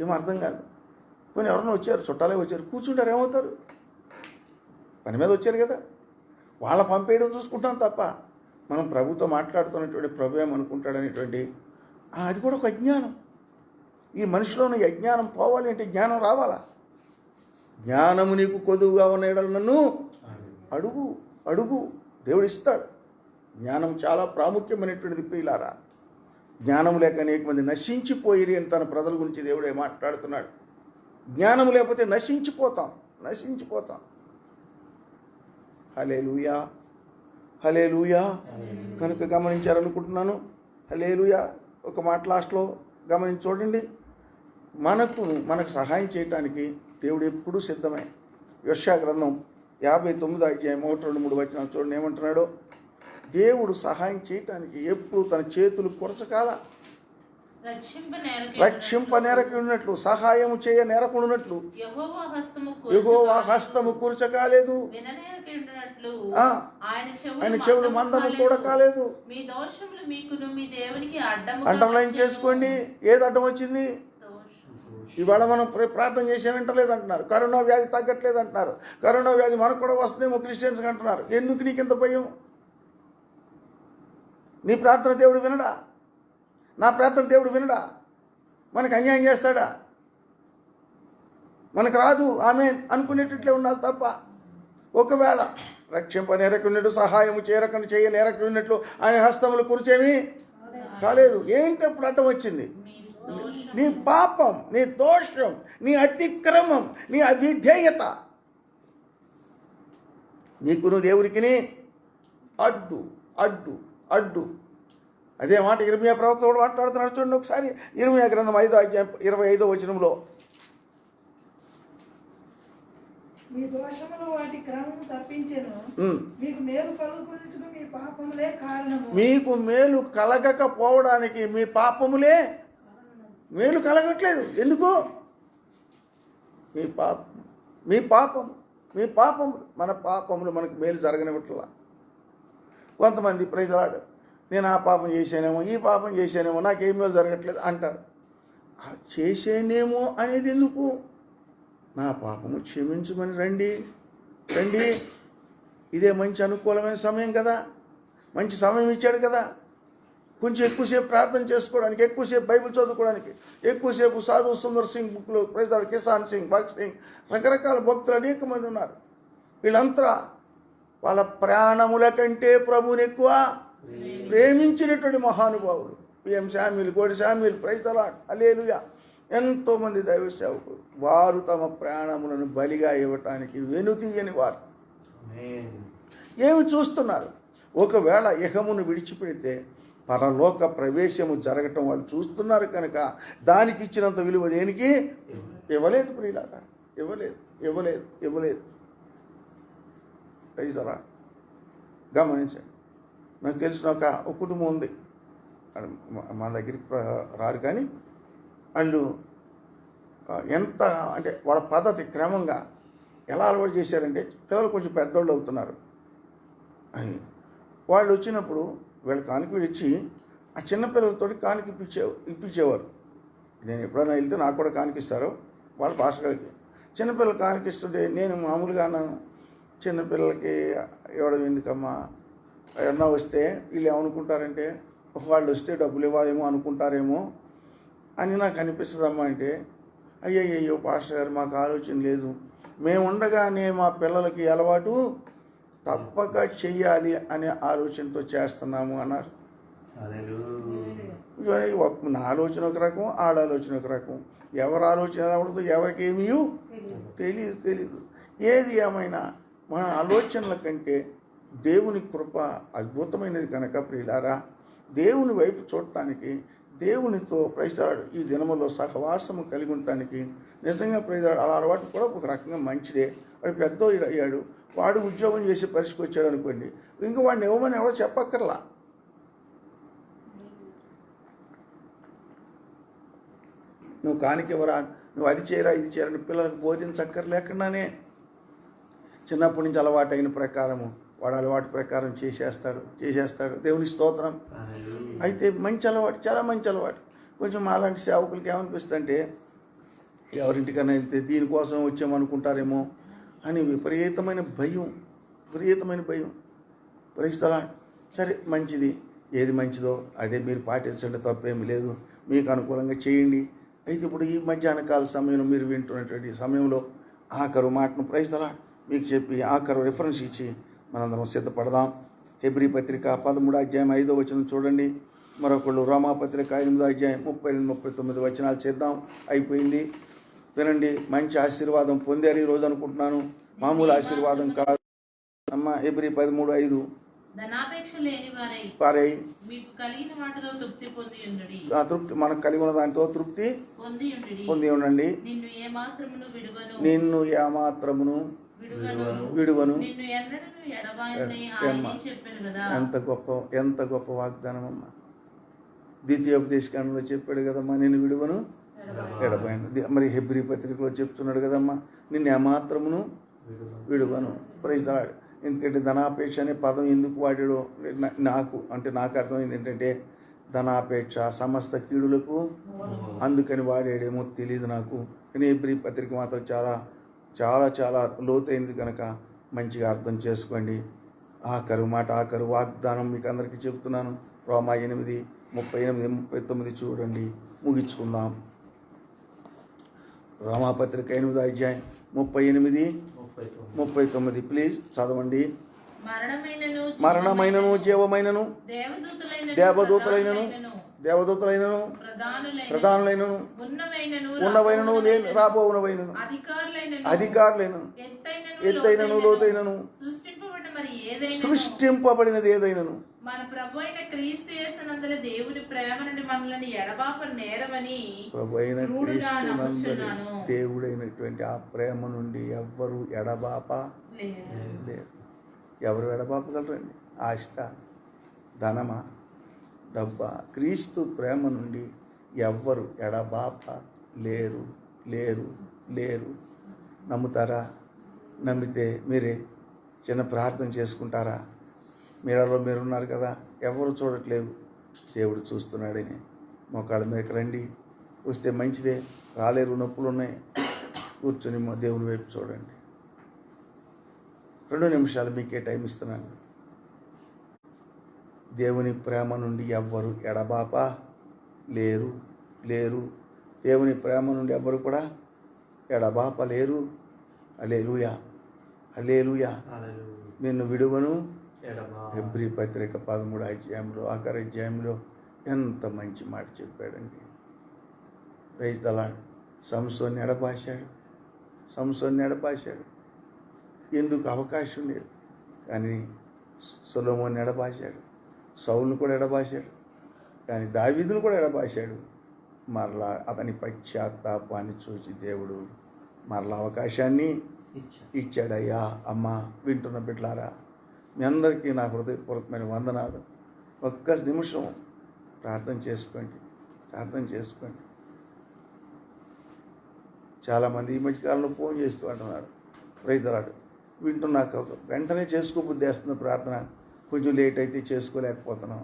Speaker 1: ఏం అర్థం కాదు. కొన్ని ఎవరన్నా వచ్చారు, చుట్టాలే వచ్చారు, కూర్చుంటారు, ఏమవుతారు? పని మీద వచ్చారు కదా, వాళ్ళ పంపేయడం చూసుకుంటాం తప్ప మనం ప్రభుతో మాట్లాడుతున్నటువంటి ప్రభు ఏమనుకుంటాడనేటువంటి అది కూడా ఒక అజ్ఞానం. ఈ మనిషిలోని అజ్ఞానం పోవాలి అంటే జ్ఞానం రావాలా? జ్ఞానము నీకు కొదువుగా ఉన్న ఎడల నన్ను అడుగు, దేవుడు ఇస్తాడు. జ్ఞానం చాలా ప్రాముఖ్యమైనటువంటిది ప్రియులారా. జ్ఞానం లేక అనేక మంది నశించిపోయిరి అని తన ప్రజల గురించి దేవుడే మాట్లాడుతున్నాడు. జ్ఞానం లేకపోతే నశించిపోతాం. హల్లెలూయా. కనుక గమనించారనుకుంటున్నాను. హల్లెలూయా. ఒక మాట లాస్ట్లో గమనించి చూడండి. మనకు సహాయం చేయటానికి దేవుడు ఎప్పుడూ సిద్ధమే. యెషయా గ్రంథం 59వ అధ్యాయం 1-2-3 వచనాలు చూడండి ఏమంటున్నాడో. దేవుడు సహాయం చేయటానికి ఎప్పుడు తన చేతులు కొరచకాల. రక్షింప నేరకున్నట్లు, సహాయము చేయ నేరకున్నట్లు యెహోవా హస్తము కూర్చ కాలేదు, ఆయన చెవులు మందము కూడా కాలేదు.
Speaker 3: మీ దోషములు మీకును మీ దేవునికి
Speaker 1: అండర్లైన్ చేసుకోండి. ఏది అడ్డం వచ్చింది? ఇవాళ మనం ప్రార్థన చేసే వింటలేదు అంటున్నారు, కరోనా వ్యాధి తగ్గట్లేదు అంటున్నారు, కరోనా వ్యాధి మనకు కూడా వస్తుందేమో క్రిస్టియన్స్ అంటున్నారు. ఎందుకు నీకు ఇంత భయం? నీ ప్రార్థన దేవుడు వినడా? నా ప్రార్థన దేవుడు వినడా? మనకు అన్యాయం చేస్తాడా? మనకు రాదు ఆమె అనుకునేటట్లే ఉండాలి తప్ప, ఒకవేళ రక్షింప నేరకున్నట్టు, సహాయము చేరకను చేయ నేరకున్నట్లు ఆయన హస్తములు కూర్చేమి కాలేదు. ఏంటి అప్పుడు అడ్డం వచ్చింది? నీ పాపం, నీ దోషం, నీ అతిక్రమం, నీ అవిధేయత, నీకును దేవుడికిని అడ్డు అడ్డు అడ్డు. అదే మాట ఇర్మియా ప్రవక్త కూడా మాట్లాడుతున్నాడు. చూడండి ఒకసారి ఇర్మియా గ్రంథం 5వ అధ్యాయం 25వ వచనంలో,
Speaker 4: మీ దోషములు వాటి క్రమము తప్పించెను, మీకు మేలు కలుగుటకు మీ పాపములే కారణము. మీకు మేలు
Speaker 1: కలగకపోవడానికి మీ పాపములే, మేలు కలగట్లేదు. ఎందుకు? మీ పాపం మన పాపములు మనకు మేలు జరగనివ్వట్లా. కొంతమంది ప్రజలాడు, నేను ఆ పాపం చేశానేమో, ఈ పాపం చేశానేమో, నాకేం మేలు జరగట్లేదు అంటారు. చేసేనేమో అనేది ఎందుకు? నా పాపము క్షమించమని రండి. ఇదే మంచి అనుకూలమైన సమయం కదా, మంచి సమయం ఇచ్చాడు కదా. కొంచెం ఎక్కువసేపు ప్రార్థన చేసుకోవడానికి, ఎక్కువసేపు బైబిల్ చదువుకోవడానికి, ఎక్కువసేపు సాధు సుందర్ సింగ్ బుక్లో ప్రజలు, కిసాన్ సింగ్, భగత్ సింగ్, రకరకాల భక్తులు అనేక మంది ఉన్నారు. వీళ్ళంతా వాళ్ళ ప్రాణముల కంటే ప్రభువుని ఎక్కువ ప్రేమించినటువంటి మహానుభావులు. పిఎం శామ్యుల్, గోడి శామ్యుల్, ప్రైతలాడ్, హల్లెలూయా, ఎంతోమంది దైవ సేవకులు. వారు తమ ప్రాణములను బలిగా ఇవ్వటానికి వెనుతీయని వారు. ఏమి చూస్తున్నారు? ఒకవేళ ఇహమును విడిచిపెడితే పరలోక ప్రవేశము జరగటం వాళ్ళు చూస్తున్నారు కనుక దానికి ఇచ్చినంత విలువ దేనికి ఇవ్వలేదు. ప్రియులారా, ఇవ్వలేదు. రైతురా గమనించండి. నాకు తెలిసిన ఒక కుటుంబం ఉంది, మా దగ్గరికి రారు కానీ వాళ్ళు ఎంత అంటే వాళ్ళ పద్ధతి క్రమంగా ఎలా అలవాటు చేశారంటే, పిల్లలు కొంచెం పెద్దోళ్ళు అవుతున్నారు. వాళ్ళు వచ్చినప్పుడు వీళ్ళ కానుకలు ఇచ్చి ఆ చిన్నపిల్లలతో కానుక ఇప్పించేవారు. నేను ఎప్పుడైనా వెళ్తే నాకు కూడా కానుకిస్తారు వాళ్ళ భాషలకి. చిన్నపిల్లలు కానుకిస్తుంటే నేను మామూలుగా అన్నాను, చిన్నపిల్లలకి ఇవ్వడం ఎందుకమ్మా, ఎవరన్నా వస్తే వీళ్ళు ఏమనుకుంటారంటే వాళ్ళు వస్తే డబ్బులు ఇవ్వాలేమో అనుకుంటారేమో అని నాకు అనిపిస్తుందమ్మా. అంటే అయ్యయ్యో పాస్టర్ గారు, మాకు ఆలోచన లేదు, మేము ఉండగానే మా పిల్లలకి అలవాటు తప్పక చెయ్యాలి అనే ఆలోచనతో చేస్తున్నాము అన్నారు. నా ఆలోచన ఒక రకం, ఆడ ఆలోచన ఒక రకం. ఎవరి ఆలోచన ఎలా ఉండదు, ఎవరికి ఏమీ తెలీదు. ఏది ఏమైనా మన ఆలోచనల కంటే దేవుని కృప అద్భుతమైనది కనుక ప్రియులారా, దేవుని వైపు చూడటానికి, దేవునితో ప్రజలాడు ఈ దినములో సహవాసము కలిగి ఉండటానికి నిజంగా ప్రజలాడు అలా అలవాటు కూడా ఒక రకంగా మంచిదే. వాడు పెద్ద అయ్యాడు, వాడు ఉద్యోగం చేసే పరిస్థితికి వచ్చాడు అనుకోండి, ఇంకా వాడిని ఇవ్వమని ఎవరో చెప్పక్కర్లా. నువ్వు కానికివ్వరా, నువ్వు అది చేయరా, ఇది చేయరని పిల్లలకు బోధించక్కర్లేకుండానే చిన్నప్పటి నుంచి అలవాటు అయిన ప్రకారము వాడు అలవాటు ప్రకారం చేసేస్తాడు. దేవుని స్తోత్రం. అయితే మంచి అలవాటు, చాలా మంచి అలవాటు. కొంచెం మాలాంటి సేవకులకి ఏమనిపిస్తుంది అంటే, ఎవరింటికన్నా వెళ్తే దీనికోసం వచ్చామనుకుంటారేమో అని విపరీతమైన భయం. పరిస్థితులా సరే మంచిది, ఏది మంచిదో అదే మీరు పాటించండి, తప్పేమి లేదు, మీకు అనుకూలంగా చేయండి. అయితే ఇప్పుడు ఈ మధ్యాహ్న కాల సమయంలో మీరు వింటున్నటువంటి సమయంలో ఆఖరు మాటను ప్రజలా మీకు చెప్పి ఆఖరు రిఫరెన్స్ ఇచ్చి మనందరం సిద్ధపడదాం. హెబ్రీ పత్రిక 13వ అధ్యాయం 5వ వచనం చూడండి. మరొకళ్ళు రోమాపత్రిక 8వ అధ్యాయం 38-39 వచనాలు చేద్దాం. అయిపోయింది. వినండి, మంచి ఆశీర్వాదం పొందారు ఈరోజు అనుకుంటున్నాను, మామూలు ఆశీర్వాదం కాదు. అమ్మ హెబ్రీ 13:5
Speaker 3: ధనాపేక్ష లేని
Speaker 1: వారై
Speaker 3: మీకు కలిగిన వాటితో తృప్తి పొంది ఉండుడి.
Speaker 1: ఆ తృప్తి, మనకు కలిగి ఉన్న దాంతో తృప్తి పొంది ఉండండి.
Speaker 3: నిన్ను ఏమాత్రమును
Speaker 1: విడువను.
Speaker 3: నిన్ను ఎన్నడను ఎడబాయని ఆయనే చెప్పెను కదా.
Speaker 1: ఎంత గొప్ప వాగ్దానం అమ్మా. ద్వితీయోపదేశకాండంలో చెప్పాడు కదమ్మా, నేను విడువను ఎడబాయను. మరి హెబ్రీ పత్రికలో చెప్తున్నాడు కదమ్మా, నిన్ను ఏమాత్రమును విడువను. Praise the lord. ఎందుకంటే ధనాపేక్ష అనే పదం ఎందుకు వాడాడో నాకు అర్థమైంది ఏంటంటే ధనాపేక్ష సమస్త కీడులకు అందుకని వాడాడేమో తెలియదు నాకు. కానీ హెబ్రీ పత్రిక మాత్రం చాలా చాలా చాలా లోతైనది కనుక మంచిగా అర్థం చేసుకోండి. ఆఖరు వాగ్దానం మీకు అందరికీ చెప్తున్నాను. రోమా 8:38-39 చూడండి, ముగించుకుందాం. రోమాపత్రిక 8వ అధ్యాయం 38-39 ప్లీజ్ చదవండి. మరణమైనను జీవమైనను దేవదూతలైనను ప్రధానులైనను ఉన్నవైనను రాబోవునవైనను అధికారులైనను ఎత్తైనను లోతైనను సృష్టింపబడినది ఏదైనను
Speaker 3: మన ప్రభు అయిన క్రీస్తు యేసునందలి దేవుని ప్రేమ నుండి మనల్ని ఎడబాప నేరమని
Speaker 1: ప్రభు అయిన క్రీస్తునందలి దేవుడైనటువంటి ఆ ప్రేమ నుండి ఎవ్వరు ఎడబాప లేరు. ఎవరు ఎడబాపగలరండి? ఆస్త, ధనమా, డబ్బా? క్రీస్తు ప్రేమ నుండి ఎవ్వరు ఎడబాప లేరు లేరు లేరు. నమ్ముతారా? నమ్మితే మీరే చిన్న ప్రార్థన చేసుకుంటారా? మీరలో మీరున్నారు కదా, ఎవరు చూడట్లేదు, దేవుడు చూస్తున్నాడని మోకాళ్ళ మీదకి రండి. వస్తే మంచిదే, రాలేరు, నొప్పులు ఉన్నాయి, కూర్చొని దేవుని వైపు చూడండి. 2 నిమిషాలు మీకే టైం ఇస్తున్నాను. దేవుని ప్రేమ నుండి ఎవ్వరు ఎడబాప లేరు లేరు. దేవుని ప్రేమ నుండి ఎవ్వరు కూడా ఎడబాప లేరు. హల్లెలూయా హల్లెలూయా. నిన్ను విడువను. హెబ్రీ పత్రిక 13వ అధ్యాయంలో ఆఖరి అధ్యాయంలో ఎంత మంచి మాట చెప్పాడండి. Praise the lord. సంసోన్ని ఎడబాశాడు. ఎందుకు అవకాశం లేదు, కానీ సొలొమోన్ని ఎడబాశాడు. సౌలును కూడా ఎడబాశాడు, కానీ దావీదును కూడా ఎడబాశాడు. మరలా అతని పశ్చాత్తాపాన్ని చూసి దేవుడు మరలా అవకాశాన్ని ఇచ్చాడయ్యా. అమ్మ, వింటున్న బిడ్డలారా, మీ అందరికీ నా హృదయపూర్వకమైన వందనాలు. ఒక్క నిమిషం ప్రార్థన చేసుకోండి. చాలామంది ఈ మధ్యకాలంలో ఫోన్ చేస్తూ అంటున్నారు, రైతురాడు వింటున్నాక వెంటనే చేసుకోబుద్ధి వేస్తున్న ప్రార్థన, కొంచెం లేట్ అయితే చేసుకోలేకపోతున్నాం.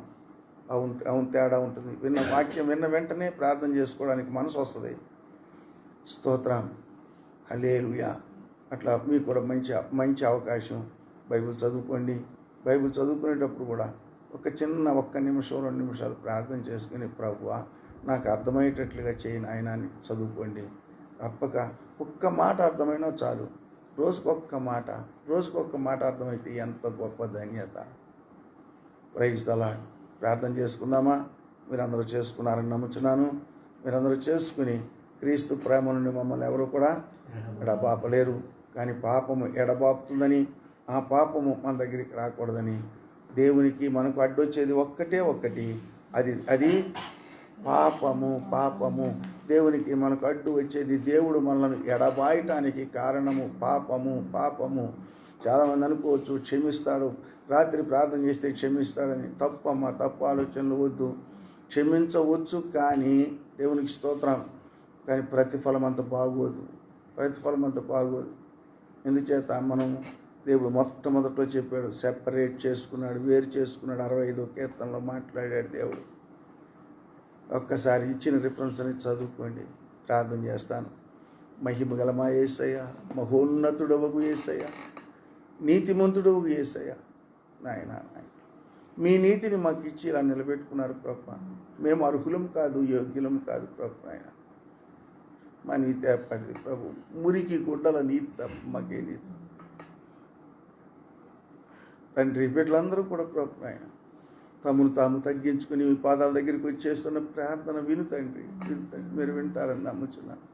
Speaker 1: అవును తేడా ఉంటుంది. వాక్యం విన్న వెంటనే ప్రార్థన చేసుకోవడానికి మనసు వస్తుంది. స్తోత్రం, హల్లెలూయా. అట్లా మీకు కూడా మంచి అవకాశం. బైబిల్ చదువుకోండి. బైబిల్ చదువుకునేటప్పుడు కూడా ఒక్క నిమిషం 2 నిమిషాలు ప్రార్థన చేసుకుని, ప్రభువా నాకు అర్థమయ్యేటట్లుగా చేయని ఆయన అని చదువుకోండి. తప్పక ఒక్క మాట అర్థమైనా చాలు. రోజుకొక్క మాట అర్థమైతే ఎంత గొప్ప ధన్యత. Praise the lord. ప్రార్థన చేసుకుందామా? మీరందరూ చేసుకున్నారని నమ్ముచున్నాను. మీరందరూ చేసుకుని క్రీస్తు ప్రేమ నుండి మమ్మల్ని ఎవరు కూడా ఎడబాపలేరు. కానీ పాపము ఎడబాపుతుందని, ఆ పాపము మన దగ్గరికి రాకూడదని, దేవునికి మనకు అడ్డొచ్చేది ఒక్కటి, అది పాపము. దేవునికి మనకు అడ్డు వచ్చేది దేవుడు మనల్ని ఎడబాయటానికి కారణము పాపము. చాలామంది అనుకోవచ్చు క్షమిస్తాడు, రాత్రి ప్రార్థన చేస్తే క్షమిస్తాడని. తప్పు ఆలోచనలు వద్దు. క్షమించవచ్చు, కానీ దేవునికి స్తోత్రం, కానీ ప్రతిఫలం అంత బాగోదు. ఎందుచేత మనం దేవుడు మొట్టమొదట్లో చెప్పాడు, సెపరేట్ చేసుకున్నాడు, వేరు చేసుకున్నాడు. 65వ కీర్తనలో మాట్లాడాడు దేవుడు. ఒక్కసారి ఇచ్చిన రిఫరెన్స్ అని చదువుకోండి. ప్రార్థన చేస్తాను. మహిమ గల మా యేసయ్య, మహోన్నతుడవగు యేసయ్య, నీతిమంతుడవు యేసయ్య, నాయన మీ నీతిని మాకు ఇచ్చి ఇలా నిలబెట్టుకున్నారు ప్రభు. మేము అర్హులం కాదు, యోగ్యులం కాదు ప్రభు. ఆయన మా నీతి ఏర్పడింది ప్రభు. మురికి గుడ్డల నీతి తప్ప మాకే నీతి. తండ్రి, బిడ్డలందరూ కూడా ప్రభు ఆయన తమను తాము తగ్గించుకుని మీ పాదాల దగ్గరికి వచ్చేస్తున్న ప్రార్థన విను తండ్రి. మీరు వింటారని నమ్ముచున్నాను.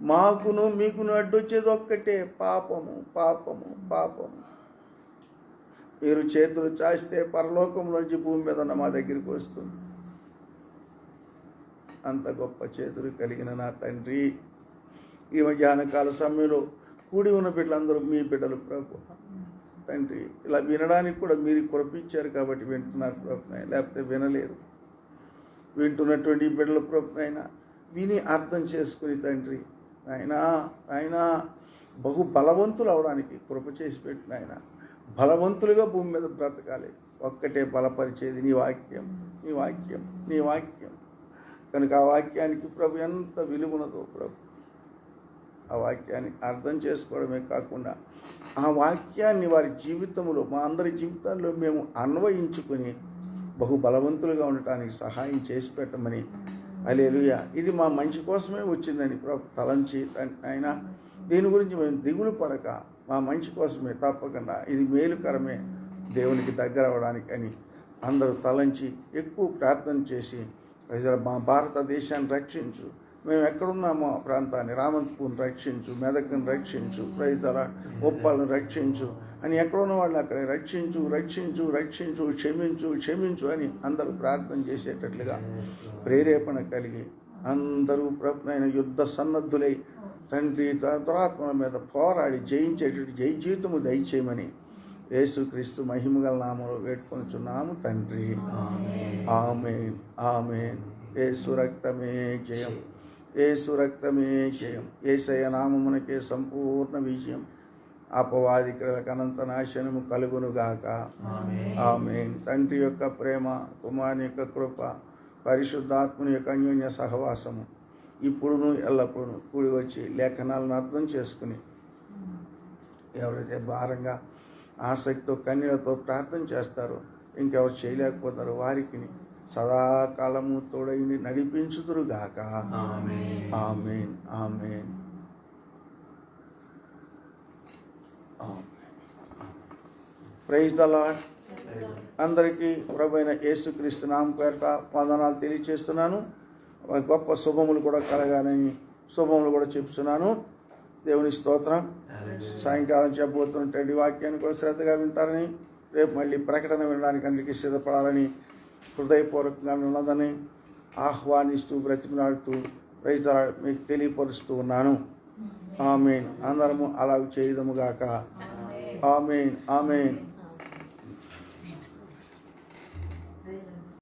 Speaker 1: మాకును మీకును అడ్డొచ్చేది ఒక్కటే, పాపము. మీరు చేతులు చాస్తే పరలోకంలోంచి భూమి మీద ఉన్న మా దగ్గరికి వస్తుంది. అంత గొప్ప చేతులు కలిగిన నా తండ్రి, ఈ మధ్యాహ్న కాల సమయంలో కూడి ఉన్న బిడ్డలందరూ మీ బిడ్డలు ప్రభు. తండ్రి, ఇలా వినడానికి కూడా మీరు కురిపించారు కాబట్టి వింటున్నారు ప్రభు, లేకపోతే వినలేరు. వింటున్నటువంటి ఈ బిడ్డల ప్రభు నాయన విని అర్థం చేసుకుని తండ్రి ఆయన బహు బలవంతులు అవడానికి కృప చేసి పెట్టిన ఆయన బలవంతులుగా భూమి మీద బ్రతకాలి. ఒక్కటే బలపరిచేది నీ వాక్యం, నీ వాక్యం, నీ వాక్యం. కనుక ఆ వాక్యానికి ప్రభు ఎంత విలువనదో ప్రభు, ఆ వాక్యాన్ని అర్థం చేసుకోవడమే కాకుండా ఆ వాక్యాన్ని వారి జీవితంలో, మా అందరి జీవితాల్లో మేము అన్వయించుకొని బహు బలవంతులుగా ఉండటానికి సహాయం చేసి పెట్టమని, హల్లెలూయా, ఇది మా మంచి కోసమే వచ్చిందని ప్రభు తలంచి ఆయన దీని గురించి మేము దిగులు పడక మా మంచి కోసమే, తప్పకుండా ఇది మేలుకరమే దేవునికి దగ్గర అవ్వడానికి అని అందరూ తలంచి ఎక్కువ ప్రార్థన చేసి ప్రజల మా భారతదేశాన్ని రక్షించు, మేము ఎక్కడున్నామో ఆ ప్రాంతాన్ని, రామంతపూర్ని రక్షించు, మెదక్ని రక్షించు, ప్రజల ఉప్పాలను రక్షించు అని ఎక్కడున్న వాళ్ళని అక్కడ రక్షించు, రక్షించు, రక్షించు, క్షమించు, క్షమించు అని అందరూ ప్రార్థన చేసేటట్లుగా ప్రేరేపణ కలిగి అందరూ ప్రభువైన యుద్ధ సన్నద్ధులై తండ్రి దురాత్మల మీద పోరాడి జయించేటట్టు జై జీవితము దయచేయమని యేసుక్రీస్తు మహిమగల నామములో వేడుకొనుచున్నాము తండ్రి. ఆమేన్, ఆమేన్. యేసు రక్తమే జయం, యేసు రక్తమే జయం. యేసయ్య నామమునకే సంపూర్ణ విజయం. అపవాది క్రియలకు అనంత నాశనము కలుగునుగాక. ఆమేన్. తండ్రి యొక్క ప్రేమ, కుమారుని యొక్క కృప, పరిశుద్ధాత్మని యొక్క అన్యోన్య సహవాసము ఇప్పుడును ఎల్లప్పుడూ కూడి వచ్చి లేఖనాలను అర్థం చేసుకుని ఎవరైతే భారంగా ఆసక్తితో కన్నీళ్లతో ప్రార్థన చేస్తారో, ఇంకెవరు చేయలేకపోతారో వారికి సదాకాలము తోడైంది నడిపించుదురుగాక. ఆమేన్, ఆమేన్. Praise the lord. అందరికీ ప్రభువైన యేసుక్రీస్తు నామం పేరట వందనాలు తెలియచేస్తున్నాను. గొప్ప శుభములు కూడా కలగాలని శుభములు కూడా చెప్తున్నాను. దేవుని స్తోత్రం. సాయంకాలం చెప్పబోతున్నటువంటి వాక్యాన్ని కూడా శ్రద్ధగా వింటారని, రేపు మళ్ళీ ప్రకటన వినడానికి అందరికీ సిద్ధపడాలని హృదయపూర్వకంగా ఉన్నదని ఆహ్వానిస్తూ బ్రతిమలాడుతూ రైతులు మీకు తెలియపరుస్తూ ఉన్నాను. ఆమేన్. అందరము అలాగ చేయదముగాక. ఆమేన్, ఆమేన్.